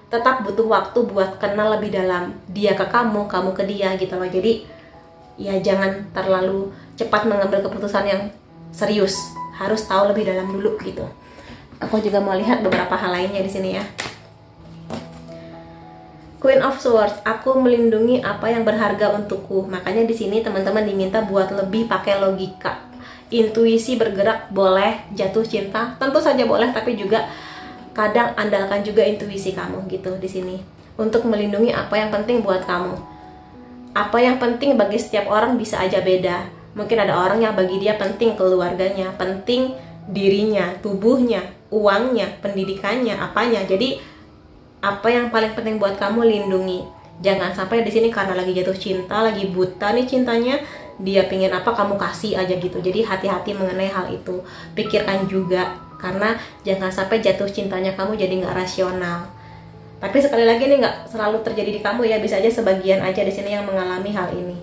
tetap butuh waktu buat kenal lebih dalam, dia ke kamu, kamu ke dia gitu loh. Jadi ya jangan terlalu cepat mengambil keputusan yang serius, harus tahu lebih dalam dulu gitu. Aku juga mau lihat beberapa hal lainnya di sini ya. Queen of Swords, aku melindungi apa yang berharga untukku. Makanya di sini teman-teman diminta buat lebih pakai logika. Intuisi bergerak boleh, jatuh cinta tentu saja boleh, tapi juga kadang andalkan juga intuisi kamu gitu di sini untuk melindungi apa yang penting buat kamu. Apa yang penting bagi setiap orang bisa aja beda. Mungkin ada orang yang bagi dia penting keluarganya, penting dirinya, tubuhnya, uangnya, pendidikannya, apanya. Jadi apa yang paling penting buat kamu lindungi. Jangan sampai di sini karena lagi jatuh cinta, lagi buta nih cintanya, dia pingin apa kamu kasih aja gitu. Jadi hati-hati mengenai hal itu. Pikirkan juga, karena jangan sampai jatuh cintanya kamu jadi nggak rasional. Tapi sekali lagi ini nggak selalu terjadi di kamu ya, bisa aja sebagian aja di sini yang mengalami hal ini.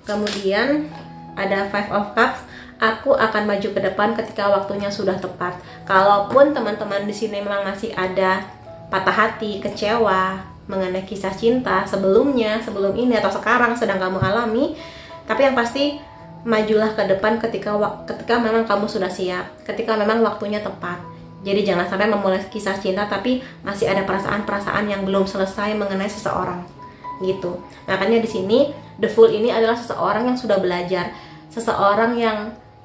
Kemudian ada Five of Cups. Aku akan maju ke depan ketika waktunya sudah tepat. Kalaupun teman-teman di sini memang masih ada patah hati, kecewa mengenai kisah cinta sebelumnya, sebelum ini atau sekarang sedang kamu alami, tapi yang pasti majulah ke depan ketika memang kamu sudah siap, ketika memang waktunya tepat. Jadi jangan sampai memulai kisah cinta tapi masih ada perasaan-perasaan yang belum selesai mengenai seseorang gitu. Makanya di sini The Fool ini adalah seseorang yang sudah belajar, seseorang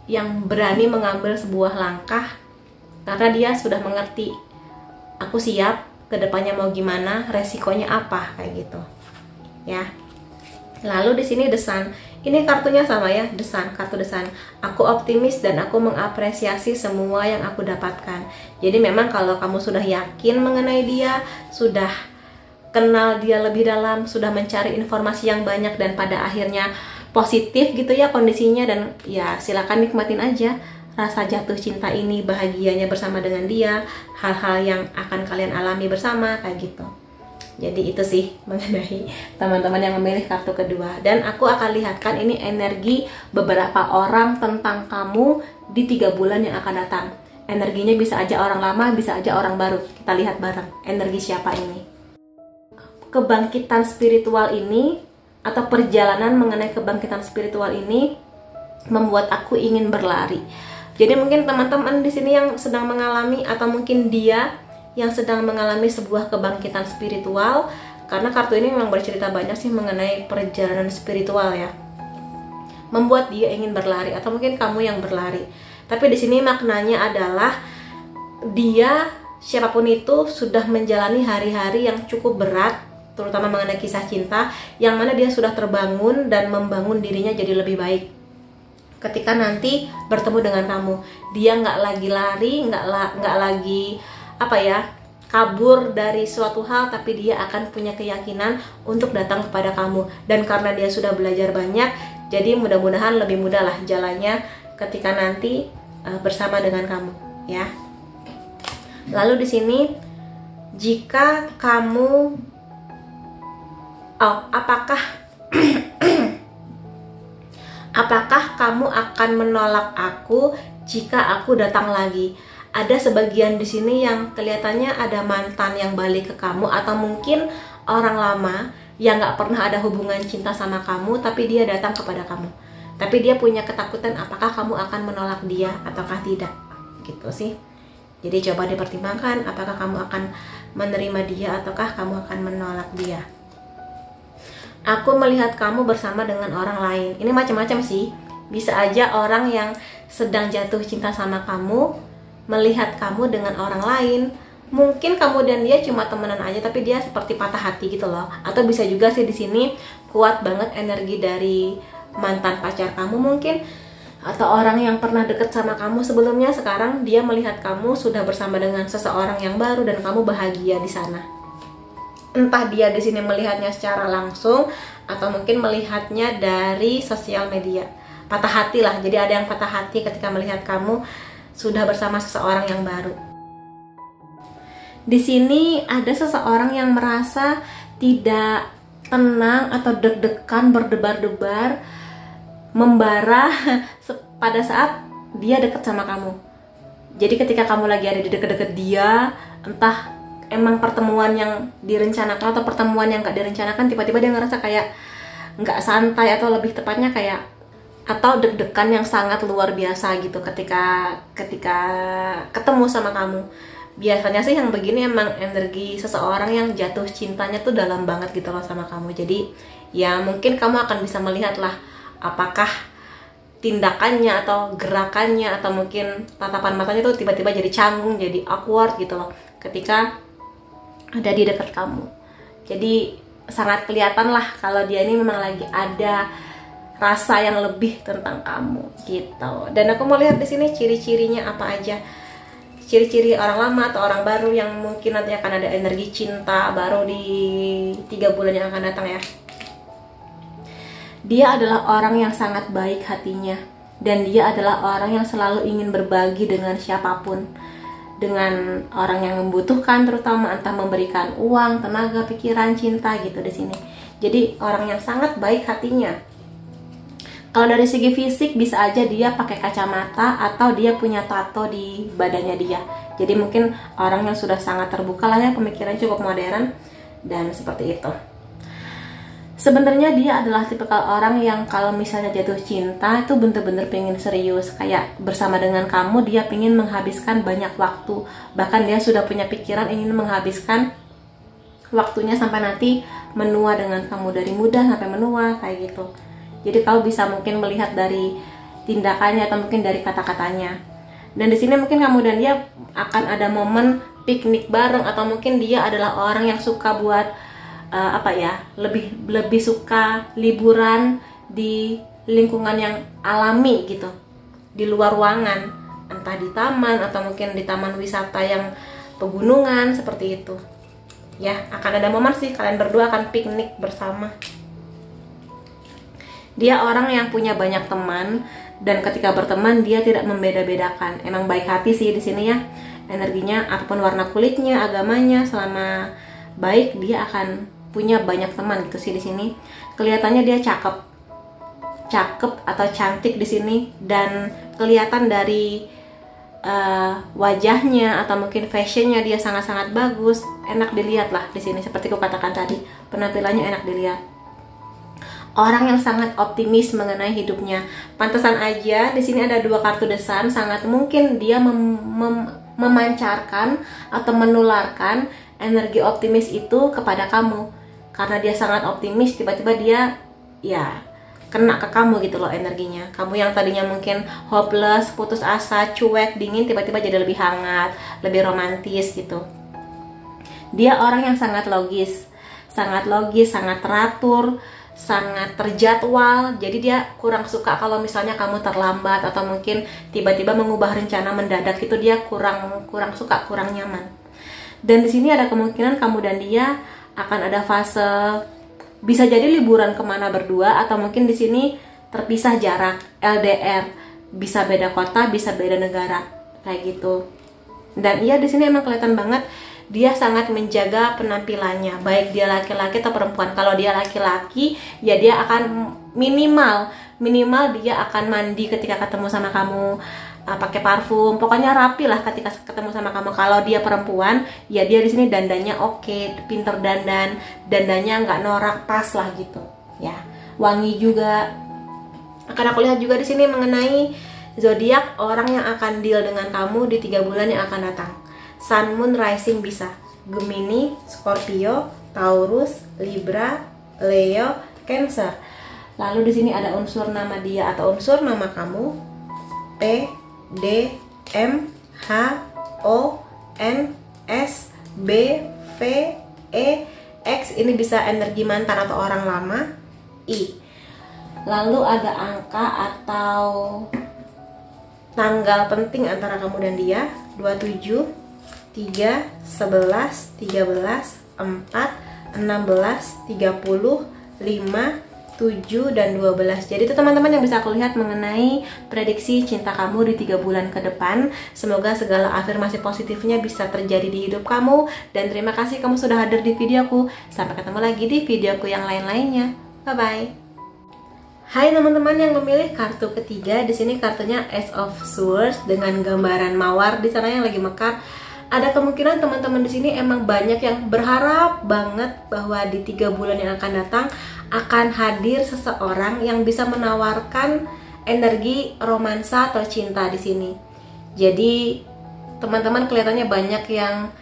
yang berani mengambil sebuah langkah karena dia sudah mengerti, aku siap, kedepannya mau gimana, resikonya apa, kayak gitu ya. Lalu di sini The Sun, ini kartunya sama ya, The Sun, kartu The Sun. Aku optimis dan aku mengapresiasi semua yang aku dapatkan. Jadi memang kalau kamu sudah yakin mengenai dia, sudah kenal dia lebih dalam, sudah mencari informasi yang banyak dan pada akhirnya positif gitu ya kondisinya, dan ya silakan nikmatin aja rasa jatuh cinta ini, bahagianya bersama dengan dia, hal-hal yang akan kalian alami bersama, kayak gitu. Jadi itu sih mengenai teman-teman yang memilih kartu kedua. Dan aku akan lihatkan ini energi beberapa orang tentang kamu di 3 bulan yang akan datang. Energinya bisa aja orang lama, bisa aja orang baru. Kita lihat bareng energi siapa ini. Kebangkitan spiritual ini atau perjalanan mengenai kebangkitan spiritual ini membuat aku ingin berlari. Jadi mungkin teman-teman di sini yang sedang mengalami, atau mungkin dia yang sedang mengalami sebuah kebangkitan spiritual, karena kartu ini memang bercerita banyak sih mengenai perjalanan spiritual ya, membuat dia ingin berlari, atau mungkin kamu yang berlari. Tapi di sini maknanya adalah dia, siapapun itu, sudah menjalani hari-hari yang cukup berat, terutama mengenai kisah cinta, yang mana dia sudah terbangun dan membangun dirinya jadi lebih baik. Ketika nanti bertemu dengan kamu, dia nggak lagi lari, nggak lagi kabur dari suatu hal, tapi dia akan punya keyakinan untuk datang kepada kamu. Dan karena dia sudah belajar banyak, jadi mudah-mudahan lebih mudah lah jalannya ketika nanti bersama dengan kamu ya. Lalu di sini, jika kamu apakah kamu akan menolak aku jika aku datang lagi? Ada sebagian di sini yang kelihatannya ada mantan yang balik ke kamu, atau mungkin orang lama yang nggak pernah ada hubungan cinta sama kamu, tapi dia datang kepada kamu. Tapi dia punya ketakutan apakah kamu akan menolak dia ataukah tidak, gitu sih. Jadi coba dipertimbangkan apakah kamu akan menerima dia ataukah kamu akan menolak dia. Aku melihat kamu bersama dengan orang lain. Ini macam-macam sih. Bisa aja orang yang sedang jatuh cinta sama kamu melihat kamu dengan orang lain. Mungkin kamu dan dia cuma temenan aja, tapi dia seperti patah hati gitu loh. Atau bisa juga sih di sini kuat banget energi dari mantan pacar kamu mungkin, atau orang yang pernah deket sama kamu sebelumnya, sekarang dia melihat kamu sudah bersama dengan seseorang yang baru dan kamu bahagia di sana. Entah dia di sini melihatnya secara langsung atau mungkin melihatnya dari sosial media. Patah hati lah. Jadi ada yang patah hati ketika melihat kamu sudah bersama seseorang yang baru. Di sini ada seseorang yang merasa tidak tenang atau deg-degan, berdebar-debar, membara pada saat dia dekat sama kamu. Jadi ketika kamu lagi ada di deket-deket dia, entah emang pertemuan yang direncanakan atau pertemuan yang gak direncanakan, tiba-tiba dia ngerasa kayak gak santai, atau lebih tepatnya kayak atau deg-degan yang sangat luar biasa gitu ketika ketemu sama kamu. Biasanya sih yang begini emang energi seseorang yang jatuh cintanya tuh dalam banget gitu loh sama kamu. Jadi ya mungkin kamu akan bisa melihat lah apakah tindakannya atau gerakannya atau mungkin tatapan matanya tuh tiba-tiba jadi canggung, jadi awkward gitu loh ketika ada di dekat kamu. Jadi sangat kelihatan lah kalau dia ini memang lagi ada rasa yang lebih tentang kamu gitu. Dan aku mau lihat di sini ciri-cirinya apa aja. Ciri-ciri orang lama atau orang baru yang mungkin nanti akan ada energi cinta baru di 3 bulan yang akan datang ya. Dia adalah orang yang sangat baik hatinya, dan dia adalah orang yang selalu ingin berbagi dengan siapapun, dengan orang yang membutuhkan, terutama entah memberikan uang, tenaga, pikiran, cinta gitu di sini. Jadi orang yang sangat baik hatinya. Kalau dari segi fisik bisa aja dia pakai kacamata atau dia punya tato di badannya dia. Jadi mungkin orang yang sudah sangat terbuka lah ya, pemikirannya cukup modern dan seperti itu. Sebenarnya dia adalah tipikal orang yang kalau misalnya jatuh cinta itu bener-bener pengen serius. Kayak bersama dengan kamu dia pengen menghabiskan banyak waktu. Bahkan dia sudah punya pikiran ingin menghabiskan waktunya sampai nanti menua dengan kamu, dari muda sampai menua kayak gitu. Jadi kau bisa mungkin melihat dari tindakannya atau mungkin dari kata-katanya. Dan di sini mungkin kamu dan dia akan ada momen piknik bareng, atau mungkin dia adalah orang yang suka buat lebih suka liburan di lingkungan yang alami gitu, di luar ruangan, entah di taman atau mungkin di taman wisata yang pegunungan seperti itu. Ya, akan ada momen sih kalian berdua akan piknik bersama. Dia orang yang punya banyak teman, dan ketika berteman dia tidak membeda-bedakan. Emang baik hati sih di sini ya. Energinya apapun warna kulitnya, agamanya, selama baik dia akan punya banyak teman gitu sih di sini. Kelihatannya dia cakep atau cantik di sini, dan kelihatan dari wajahnya atau mungkin fashionnya dia sangat-sangat bagus, enak dilihat lah di sini. Seperti aku katakan tadi, penampilannya enak dilihat. Orang yang sangat optimis mengenai hidupnya. Pantesan aja di sini ada 2 kartu desan, sangat mungkin dia memancarkan atau menularkan energi optimis itu kepada kamu. Karena dia sangat optimis, tiba-tiba dia ya kena ke kamu gitu loh energinya. Kamu yang tadinya mungkin hopeless, putus asa, cuek, dingin, tiba-tiba jadi lebih hangat, lebih romantis gitu. Dia orang yang sangat logis, sangat teratur, sangat terjadwal. Jadi dia kurang suka kalau misalnya kamu terlambat atau mungkin tiba-tiba mengubah rencana mendadak, itu dia kurang suka, kurang nyaman. Dan di sini ada kemungkinan kamu dan dia akan ada fase bisa jadi liburan kemana berdua, atau mungkin di sini terpisah jarak, LDR, bisa beda kota, bisa beda negara kayak gitu. Dan iya di sini emang kelihatan banget dia sangat menjaga penampilannya, baik dia laki-laki atau perempuan. Kalau dia laki-laki, ya dia akan minimal dia akan mandi ketika ketemu sama kamu, pakai parfum, pokoknya rapi lah ketika ketemu sama kamu. Kalau dia perempuan, ya dia di sini dandannya oke, pinter dandannya nggak norak, pas lah gitu, ya, wangi juga. Akan aku lihat juga di sini mengenai zodiak orang yang akan deal dengan kamu di 3 bulan yang akan datang. Sun, Moon, Rising bisa Gemini, Scorpio, Taurus, Libra, Leo, Cancer. Lalu di sini ada unsur nama dia atau unsur nama kamu, P, D, M, H O N S B V E X, ini bisa energi mantan atau orang lama. I. Lalu ada angka atau tanggal penting antara kamu dan dia. 27, 3, 11, 13, 4, 16, 30, 5, 7, dan 12. Jadi itu teman-teman yang bisa aku lihat mengenai prediksi cinta kamu di 3 bulan ke depan. Semoga segala afirmasi positifnya bisa terjadi di hidup kamu. Dan terima kasih kamu sudah hadir di videoku. Sampai ketemu lagi di videoku yang lain-lainnya. Bye-bye. Hai teman-teman yang memilih kartu ketiga. Di sini kartunya Ace of Swords dengan gambaran mawar di sana yang lagi mekar. Ada kemungkinan teman-teman di sini emang banyak yang berharap banget bahwa di 3 bulan yang akan datang akan hadir seseorang yang bisa menawarkan energi romansa atau cinta di sini. Jadi teman-teman kelihatannya banyak yang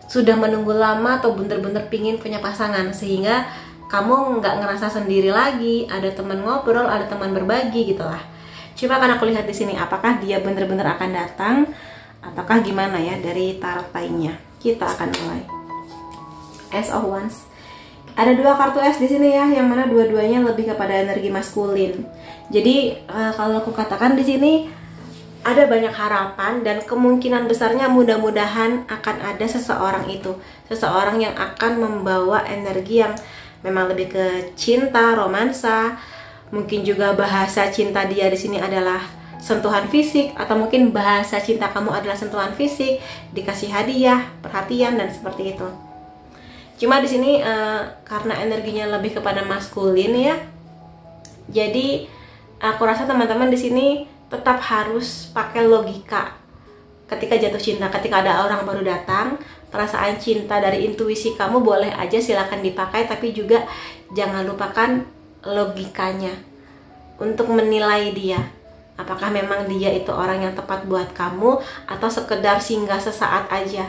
sudah menunggu lama atau bener-bener pingin punya pasangan, sehingga kamu nggak ngerasa sendiri lagi, ada teman ngobrol, ada teman berbagi gitulah. Coba akan aku lihat di sini apakah dia bener-bener akan datang ataukah gimana ya dari tarot lainnya. Kita akan mulai. Ace of Wands. Ada 2 kartu es di sini ya, yang mana dua-duanya lebih kepada energi maskulin. Jadi kalau aku katakan di sini ada banyak harapan dan kemungkinan besarnya mudah-mudahan akan ada seseorang itu, seseorang yang akan membawa energi yang memang lebih ke cinta, romansa. Mungkin juga bahasa cinta dia di sini adalah sentuhan fisik, atau mungkin bahasa cinta kamu adalah sentuhan fisik, dikasih hadiah, perhatian, dan seperti itu. Cuma di sini karena energinya lebih kepada maskulin ya, jadi aku rasa teman-teman di sini tetap harus pakai logika ketika jatuh cinta. Ketika ada orang baru datang, perasaan cinta dari intuisi kamu boleh aja silakan dipakai, tapi juga jangan lupakan logikanya untuk menilai dia. Apakah memang dia itu orang yang tepat buat kamu atau sekedar singgah sesaat aja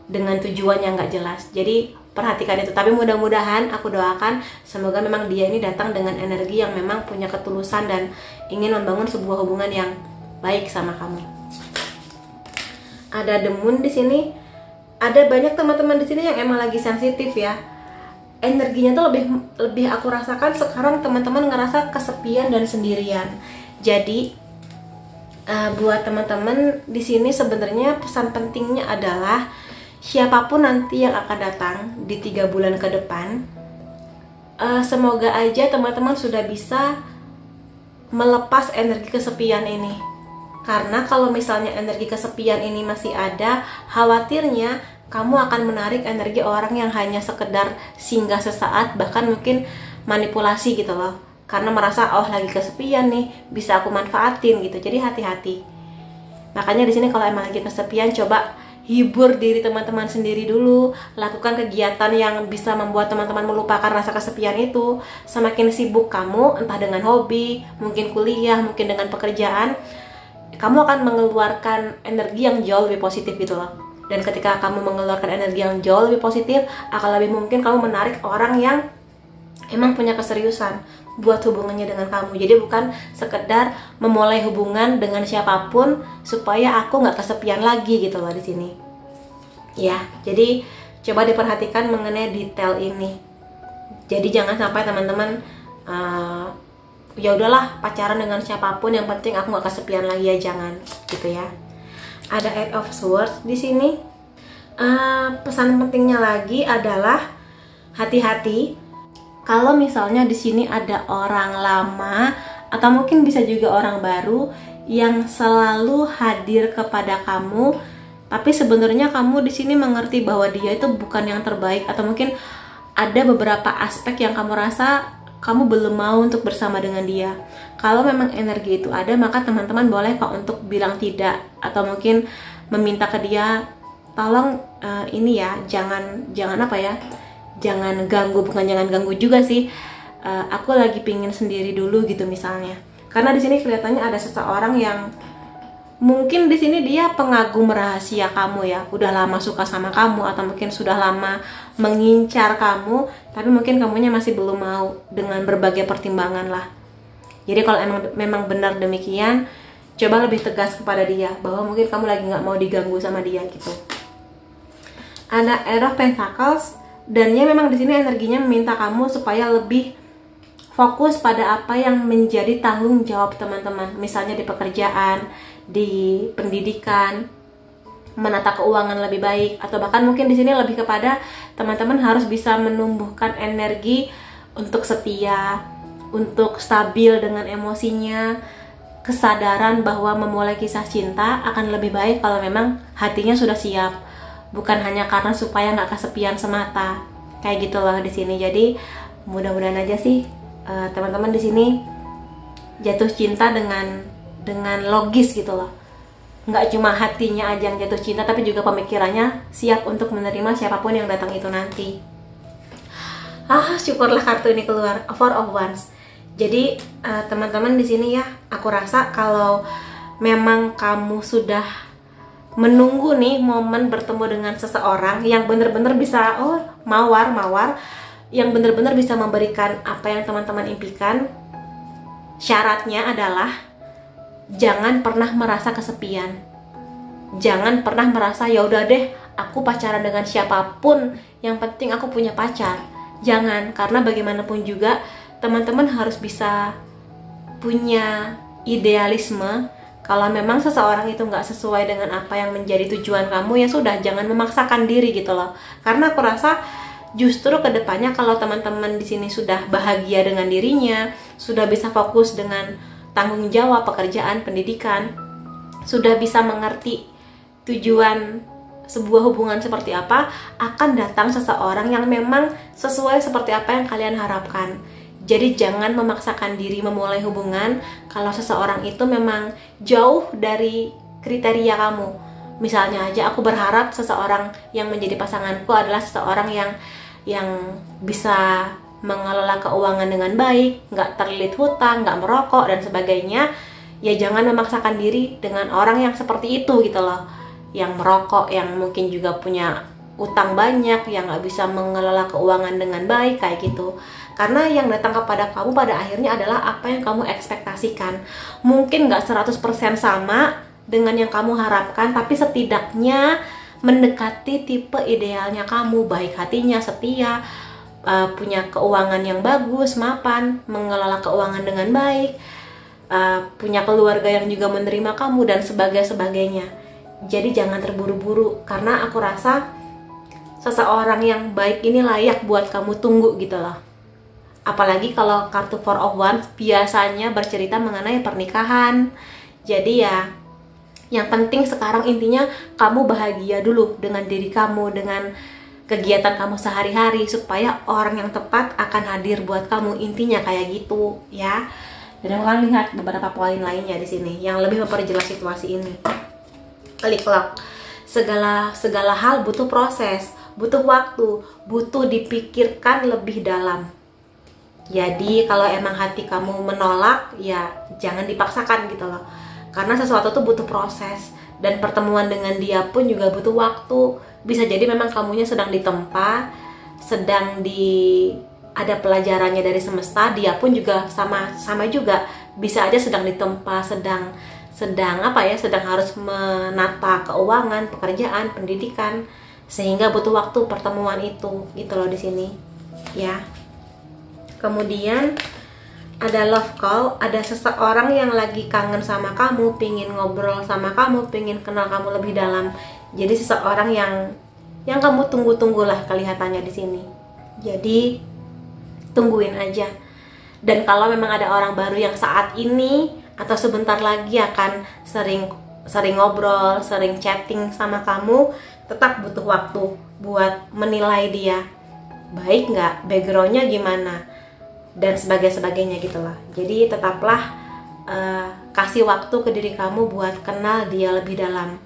dengan tujuan yang nggak jelas. Jadi perhatikan itu. Tapi mudah-mudahan aku doakan semoga memang dia ini datang dengan energi yang memang punya ketulusan dan ingin membangun sebuah hubungan yang baik sama kamu. Ada The Moon di sini. Ada banyak teman-teman di sini yang emang lagi sensitif ya. Energinya tuh lebih aku rasakan sekarang teman-teman ngerasa kesepian dan sendirian. Jadi buat teman-teman di sini sebenarnya pesan pentingnya adalah siapapun nanti yang akan datang di 3 bulan ke depan, semoga aja teman-teman sudah bisa melepas energi kesepian ini. Karena kalau misalnya energi kesepian ini masih ada, khawatirnya kamu akan menarik energi orang yang hanya sekedar singgah sesaat, bahkan mungkin manipulasi gitu loh. Karena merasa oh lagi kesepian nih, bisa aku manfaatin gitu. Jadi hati-hati. Makanya di sini kalau emang lagi kesepian, coba hibur diri teman-teman sendiri dulu, lakukan kegiatan yang bisa membuat teman-teman melupakan rasa kesepian itu. Semakin sibuk kamu, entah dengan hobi, mungkin kuliah, mungkin dengan pekerjaan, kamu akan mengeluarkan energi yang jauh lebih positif gitu loh. Dan ketika kamu mengeluarkan energi yang jauh lebih positif, akan lebih mungkin kamu menarik orang yang emang punya keseriusan buat hubungannya dengan kamu. Jadi bukan sekedar memulai hubungan dengan siapapun supaya aku nggak kesepian lagi gitu loh di sini. Ya, jadi coba diperhatikan mengenai detail ini. Jadi jangan sampai teman-teman ya udahlah pacaran dengan siapapun, yang penting aku nggak kesepian lagi ya, jangan gitu ya. Ada Eight of Swords di sini. Pesan pentingnya lagi adalah hati-hati. Kalau misalnya di sini ada orang lama atau mungkin bisa juga orang baru yang selalu hadir kepada kamu, tapi sebenarnya kamu di sini mengerti bahwa dia itu bukan yang terbaik, atau mungkin ada beberapa aspek yang kamu rasa kamu belum mau untuk bersama dengan dia. Kalau memang energi itu ada, maka teman-teman boleh kok untuk bilang tidak, atau mungkin meminta ke dia, tolong ini ya, jangan apa ya, jangan ganggu. Bukan jangan ganggu juga sih, aku lagi pingin sendiri dulu gitu misalnya. Karena di sini kelihatannya ada seseorang yang mungkin di sini dia pengagum rahasia kamu ya, udah lama suka sama kamu, atau mungkin sudah lama mengincar kamu, tapi mungkin kamunya masih belum mau dengan berbagai pertimbangan lah. Jadi kalau memang benar demikian, coba lebih tegas kepada dia bahwa mungkin kamu lagi nggak mau diganggu sama dia gitu. Ada Eight of Pentacles, dan dia memang di sini energinya meminta kamu supaya lebih fokus pada apa yang menjadi tanggung jawab teman-teman, misalnya di pekerjaan, di pendidikan, menata keuangan lebih baik, atau bahkan mungkin di sini lebih kepada teman-teman harus bisa menumbuhkan energi untuk setia, untuk stabil dengan emosinya, kesadaran bahwa memulai kisah cinta akan lebih baik kalau memang hatinya sudah siap, bukan hanya karena supaya nggak kesepian semata, kayak gitu loh di sini. Jadi mudah-mudahan aja sih teman-teman di sini jatuh cinta dengan logis gitu loh. Nggak cuma hatinya aja yang jatuh cinta, tapi juga pemikirannya siap untuk menerima siapapun yang datang itu nanti. Syukurlah kartu ini keluar, Four of Wands. Jadi teman-teman di sini ya, aku rasa kalau memang kamu sudah menunggu nih momen bertemu dengan seseorang yang benar-benar bisa mawar, yang benar-benar bisa memberikan apa yang teman-teman impikan, syaratnya adalah jangan pernah merasa kesepian. Jangan pernah merasa ya udah deh, aku pacaran dengan siapapun, yang penting aku punya pacar. Jangan, karena bagaimanapun juga teman-teman harus bisa punya idealisme. Kalau memang seseorang itu nggak sesuai dengan apa yang menjadi tujuan kamu, ya sudah, jangan memaksakan diri gitu loh. Karena aku rasa justru kedepannya kalau teman-teman di sini sudah bahagia dengan dirinya, sudah bisa fokus dengan tanggung jawab pekerjaan, pendidikan, sudah bisa mengerti tujuan sebuah hubungan seperti apa, akan datang seseorang yang memang sesuai seperti apa yang kalian harapkan. Jadi jangan memaksakan diri memulai hubungan kalau seseorang itu memang jauh dari kriteria kamu. Misalnya aja aku berharap seseorang yang menjadi pasanganku adalah seseorang yang bisa mengelola keuangan dengan baik, nggak terlilit hutang, nggak merokok, dan sebagainya. Ya jangan memaksakan diri dengan orang yang seperti itu gitu loh. Yang merokok, yang mungkin juga punya utang banyak, yang nggak bisa mengelola keuangan dengan baik, kayak gitu. Karena yang datang kepada kamu pada akhirnya adalah apa yang kamu ekspektasikan. Mungkin nggak 100% sama dengan yang kamu harapkan, tapi setidaknya mendekati tipe idealnya kamu, baik hatinya, setia, punya keuangan yang bagus, mapan, mengelola keuangan dengan baik, punya keluarga yang juga menerima kamu, dan sebagainya. Jadi jangan terburu-buru, karena aku rasa seseorang yang baik ini layak buat kamu tunggu gitu loh. Apalagi kalau kartu Four of Wands biasanya bercerita mengenai pernikahan. Jadi ya, yang penting sekarang intinya kamu bahagia dulu dengan diri kamu, dengan kegiatan kamu sehari-hari, supaya orang yang tepat akan hadir buat kamu. Intinya kayak gitu ya. Dan kalian lihat beberapa poin lainnya di sini yang lebih memperjelas situasi ini. Klik lock. Segala hal butuh proses, butuh waktu, butuh dipikirkan lebih dalam. Jadi kalau emang hati kamu menolak, ya jangan dipaksakan gitu loh. Karena sesuatu tuh butuh proses, dan pertemuan dengan dia pun juga butuh waktu. Bisa jadi memang kamunya sedang ditempa, ada pelajarannya dari semesta, dia pun juga sama juga, bisa aja sedang ditempa, sedang harus menata keuangan, pekerjaan, pendidikan, sehingga butuh waktu pertemuan itu gitu loh di sini ya. Kemudian ada love call, ada seseorang yang lagi kangen sama kamu, pingin ngobrol sama kamu, pingin kenal kamu lebih dalam. Jadi seseorang yang kamu tunggu-tunggu lah kelihatannya di sini. Jadi tungguin aja. Dan kalau memang ada orang baru yang saat ini atau sebentar lagi akan sering ngobrol, sering chatting sama kamu, tetap butuh waktu buat menilai dia baik nggak, backgroundnya gimana, dan sebagainya gitulah. Jadi tetaplah kasih waktu ke diri kamu buat kenal dia lebih dalam.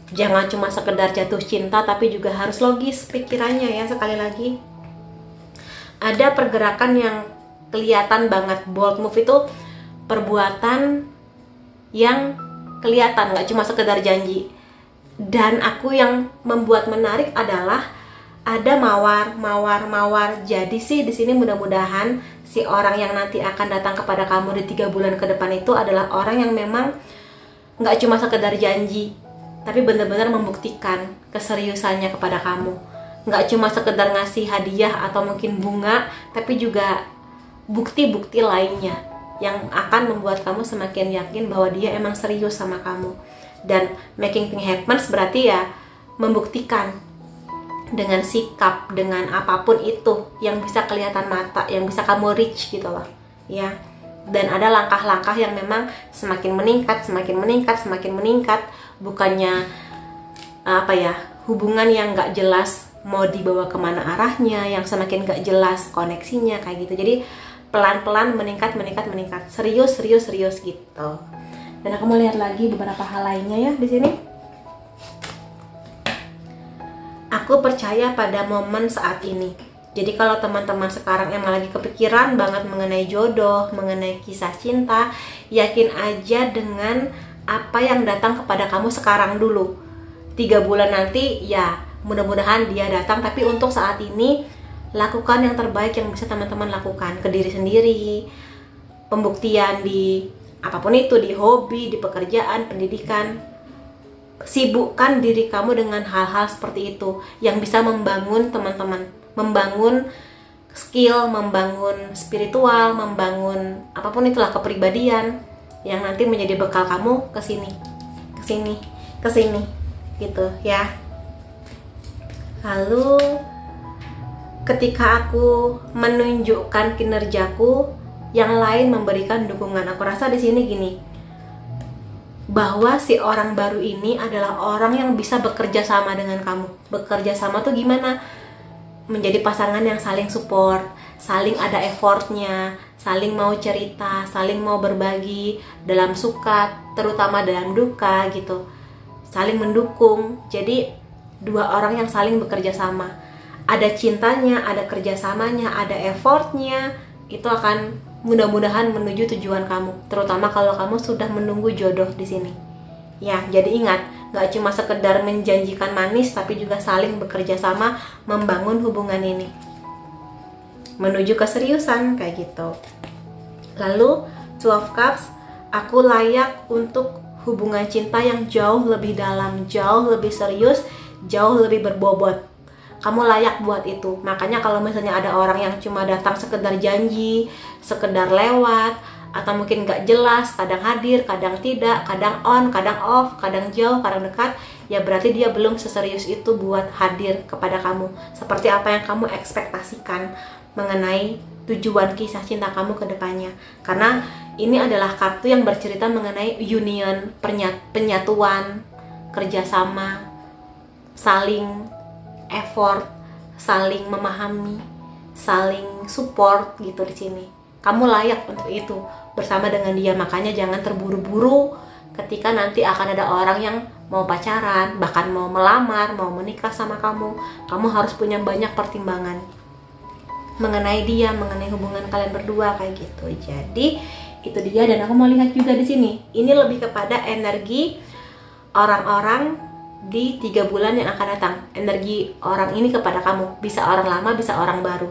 Jangan cuma sekedar jatuh cinta, tapi juga harus logis pikirannya ya. Sekali lagi, ada pergerakan yang kelihatan banget. Bold move itu perbuatan yang kelihatan, nggak cuma sekedar janji. Dan aku yang membuat menarik adalah ada mawar. Jadi sih di sini mudah-mudahan si orang yang nanti akan datang kepada kamu di 3 bulan ke depan itu adalah orang yang memang nggak cuma sekedar janji, tapi benar-benar membuktikan keseriusannya kepada kamu. Nggak cuma sekedar ngasih hadiah atau mungkin bunga, tapi juga bukti-bukti lainnya yang akan membuat kamu semakin yakin bahwa dia emang serius sama kamu. Dan making things happen berarti ya membuktikan dengan sikap, dengan apapun itu yang bisa kelihatan mata, yang bisa kamu reach gitu loh ya. Dan ada langkah-langkah yang memang semakin meningkat, semakin meningkat, semakin meningkat. Bukannya hubungan yang gak jelas mau dibawa kemana arahnya, yang semakin gak jelas koneksinya kayak gitu. Jadi pelan-pelan meningkat, serius gitu. Dan aku mau lihat lagi beberapa hal lainnya ya di sini. Aku percaya pada momen saat ini. Jadi kalau teman-teman sekarang emang lagi kepikiran banget mengenai jodoh, mengenai kisah cinta, yakin aja dengan apa yang datang kepada kamu sekarang dulu. 3 bulan nanti ya mudah-mudahan dia datang, tapi untuk saat ini lakukan yang terbaik yang bisa teman-teman lakukan ke diri sendiri. Pembuktian di apapun itu, di hobi, di pekerjaan, pendidikan. Sibukkan diri kamu dengan hal-hal seperti itu yang bisa membangun teman-teman, membangun skill, membangun spiritual, membangun apapun itulah kepribadian yang nanti menjadi bekal kamu ke sini gitu ya. Lalu ketika aku menunjukkan kinerjaku, yang lain memberikan dukungan. Aku rasa di sini gini, bahwa si orang baru ini adalah orang yang bisa bekerja sama dengan kamu. Bekerja sama tuh gimana? Menjadi pasangan yang saling support, saling ada effortnya, saling mau cerita, saling mau berbagi dalam suka, terutama dalam duka gitu. Saling mendukung. Jadi 2 orang yang saling bekerja sama. Ada cintanya, ada kerjasamanya, ada effortnya, itu akan mudah-mudahan menuju tujuan kamu. Terutama kalau kamu sudah menunggu jodoh di sini. Ya, jadi ingat, nggak cuma sekedar menjanjikan manis, tapi juga saling bekerja sama membangun hubungan ini menuju keseriusan kayak gitu. Lalu 12 Cups, aku layak untuk hubungan cinta yang jauh lebih dalam, jauh lebih serius, jauh lebih berbobot. Kamu layak buat itu. Makanya kalau misalnya ada orang yang cuma datang sekedar janji, sekedar lewat, atau mungkin gak jelas, kadang hadir, kadang tidak, kadang on, kadang off, kadang jauh, kadang dekat, ya berarti dia belum seserius itu buat hadir kepada kamu. Seperti apa yang kamu ekspektasikan mengenai tujuan kisah cinta kamu ke depannya. Karena ini adalah kartu yang bercerita mengenai union, penyatuan, kerjasama, saling effort, saling memahami, saling support gitu di sini. Kamu layak untuk itu bersama dengan dia. Makanya jangan terburu-buru ketika nanti akan ada orang yang mau pacaran, bahkan mau melamar, mau menikah sama kamu. Kamu harus punya banyak pertimbangan mengenai dia, mengenai hubungan kalian berdua kayak gitu. Jadi itu dia. Dan aku mau lihat juga di sini. Ini lebih kepada energi orang-orang di 3 bulan yang akan datang. Energi orang ini kepada kamu, bisa orang lama, bisa orang baru.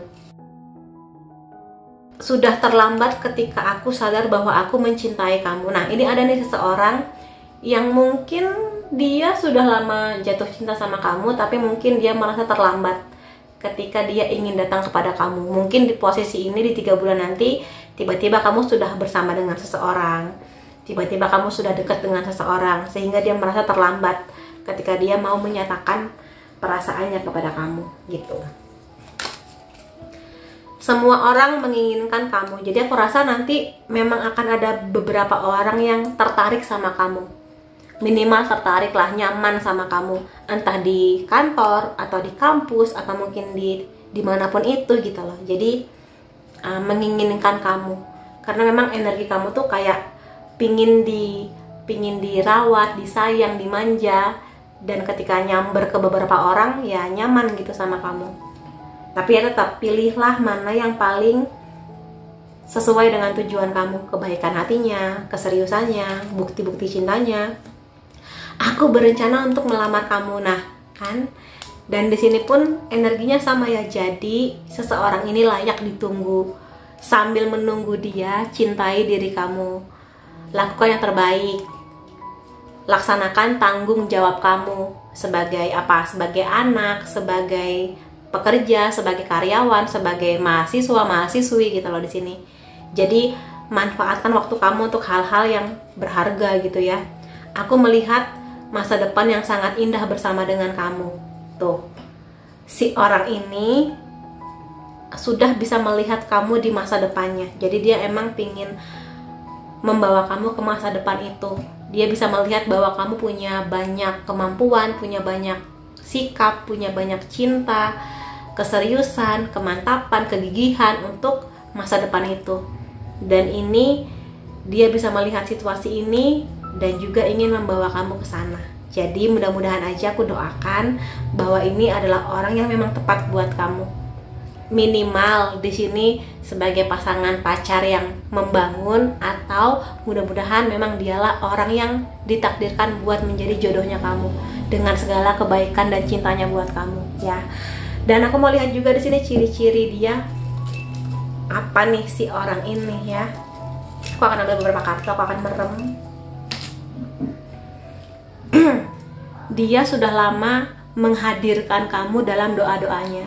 Sudah terlambat ketika aku sadar bahwa aku mencintai kamu. Nah, ini ada nih seseorang yang mungkin dia sudah lama jatuh cinta sama kamu, tapi mungkin dia merasa terlambat ketika dia ingin datang kepada kamu. Mungkin di posisi ini di 3 bulan nanti, tiba-tiba kamu sudah bersama dengan seseorang, tiba-tiba kamu sudah dekat dengan seseorang, sehingga dia merasa terlambat ketika dia mau menyatakan perasaannya kepada kamu gitu. Semua orang menginginkan kamu. Jadi aku rasa nanti memang akan ada beberapa orang yang tertarik sama kamu. Minimal tertarik lah, nyaman sama kamu. Entah di kantor, atau di kampus, atau mungkin di dimanapun itu gitu loh. Jadi menginginkan kamu. Karena memang energi kamu tuh kayak pingin dirawat, disayang, dimanja. Dan ketika nyamber ke beberapa orang, ya nyaman gitu sama kamu. Tapi ya tetap pilihlah mana yang paling sesuai dengan tujuan kamu, kebaikan hatinya, keseriusannya, bukti-bukti cintanya. Aku berencana untuk melamar kamu, nah kan? Dan di sini pun energinya sama ya. Jadi seseorang ini layak ditunggu. Sambil menunggu dia, cintai diri kamu, lakukan yang terbaik. laksanakan tanggung jawab kamu sebagai apa? Sebagai anak, sebagai pekerja, sebagai karyawan, sebagai mahasiswa, mahasiswi gitu loh di sini. Jadi manfaatkan waktu kamu untuk hal-hal yang berharga gitu ya. Aku melihat masa depan yang sangat indah bersama dengan kamu. Tuh, si orang ini sudah bisa melihat kamu di masa depannya. Jadi dia emang pingin membawa kamu ke masa depan itu. Dia bisa melihat bahwa kamu punya banyak kemampuan, punya banyak sikap, punya banyak cinta, keseriusan, kemantapan, kegigihan untuk masa depan itu. Dan ini dia bisa melihat situasi ini dan juga ingin membawa kamu ke sana. Jadi mudah-mudahan aja aku doakan bahwa ini adalah orang yang memang tepat buat kamu. Minimal di sini sebagai pasangan pacar yang membangun, atau mudah-mudahan memang dialah orang yang ditakdirkan buat menjadi jodohnya kamu dengan segala kebaikan dan cintanya buat kamu ya. Dan aku mau lihat juga di sini ciri-ciri dia apa nih si orang ini ya. Aku akan ambil beberapa kartu, aku akan merem. Dia sudah lama menghadirkan kamu dalam doa-doanya,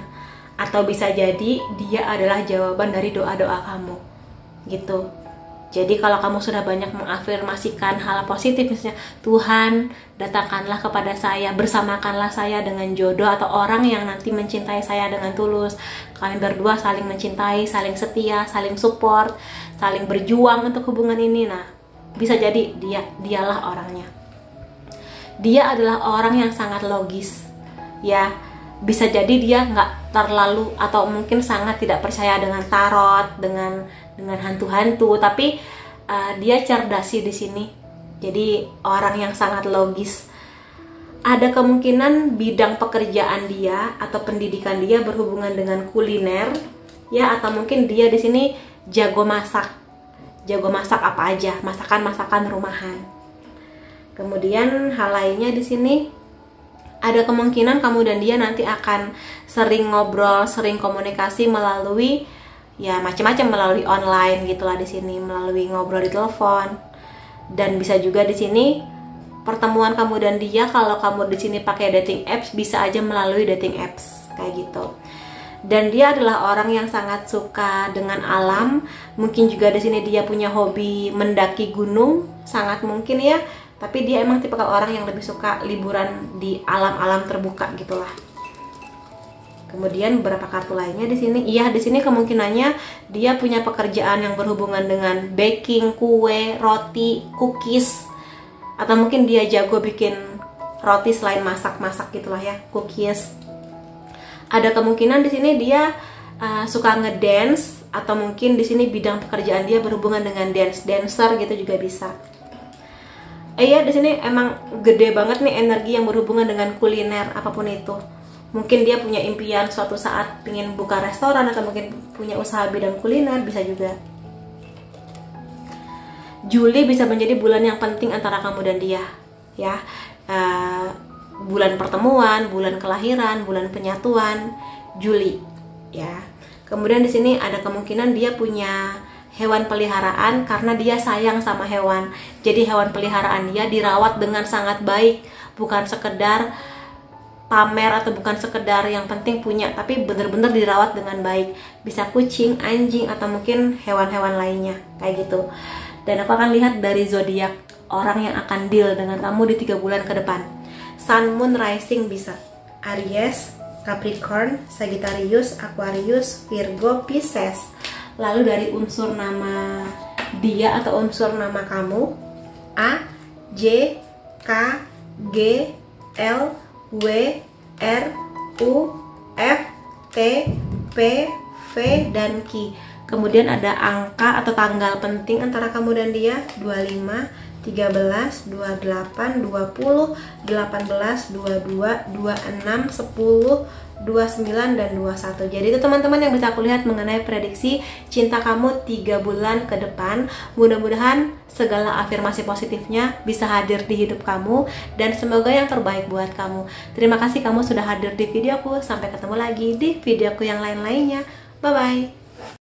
atau bisa jadi dia adalah jawaban dari doa-doa kamu gitu. Jadi kalau kamu sudah banyak mengafirmasikan hal positif, misalnya Tuhan datangkanlah kepada saya, bersamakanlah saya dengan jodoh atau orang yang nanti mencintai saya dengan tulus, kami berdua saling mencintai, saling setia, saling support, saling berjuang untuk hubungan ini. Nah, bisa jadi dialah orangnya. Dia adalah orang yang sangat logis ya. Bisa jadi dia nggak terlalu atau mungkin sangat tidak percaya dengan tarot, dengan hantu-hantu, tapi dia cerdas sih di sini. Jadi orang yang sangat logis. Ada kemungkinan bidang pekerjaan dia atau pendidikan dia berhubungan dengan kuliner ya, atau mungkin dia di sini jago masak. Jago masak apa aja, masakan-masakan rumahan. Kemudian hal lainnya di sini, ada kemungkinan kamu dan dia nanti akan sering ngobrol, sering komunikasi melalui ya macam-macam, melalui online gitulah di sini, melalui ngobrol di telepon. Dan bisa juga di sini pertemuan kamu dan dia, kalau kamu di sini pakai dating apps, bisa aja melalui dating apps kayak gitu. Dan dia adalah orang yang sangat suka dengan alam. Mungkin juga di sini dia punya hobi mendaki gunung, sangat mungkin ya. Tapi dia emang tipe orang yang lebih suka liburan di alam-alam terbuka gitulah. Kemudian beberapa kartu lainnya di sini, iya di sini kemungkinannya dia punya pekerjaan yang berhubungan dengan baking, kue, roti, cookies, atau mungkin dia jago bikin roti selain masak-masak gitulah ya, cookies. Ada kemungkinan di sini dia suka ngedance, atau mungkin di sini bidang pekerjaan dia berhubungan dengan dancer gitu juga bisa. Iya di sini emang gede banget nih energi yang berhubungan dengan kuliner apapun itu. Mungkin dia punya impian suatu saat pengen buka restoran, atau mungkin punya usaha bidang kuliner, bisa juga. Juli bisa menjadi bulan yang penting antara kamu dan dia ya. Bulan pertemuan, bulan kelahiran, bulan penyatuan, Juli ya. Kemudian di sini ada kemungkinan dia punya hewan peliharaan karena dia sayang sama hewan. Jadi hewan peliharaan dia dirawat dengan sangat baik, bukan sekedar pamer atau bukan sekedar yang penting punya, tapi bener-bener dirawat dengan baik. Bisa kucing, anjing, atau mungkin hewan-hewan lainnya kayak gitu. Dan aku akan lihat dari zodiak orang yang akan deal dengan kamu di 3 bulan ke depan. Sun, Moon, Rising bisa Aries, Capricorn, Sagittarius, Aquarius, Virgo, Pisces. Lalu dari unsur nama dia atau unsur nama kamu, A, J, K, G, L, W, R, U, F, T, P, V, dan Q. Kemudian ada angka atau tanggal penting antara kamu dan dia, 25, 13, 28, 20, 18, 22, 26, 10, 29, dan 21. Jadi itu teman-teman yang bisa aku lihat mengenai prediksi cinta kamu 3 bulan ke depan. Mudah-mudahan segala afirmasi positifnya bisa hadir di hidup kamu, dan semoga yang terbaik buat kamu. Terima kasih kamu sudah hadir di videoku. Sampai ketemu lagi di videoku yang lain-lainnya. Bye-bye.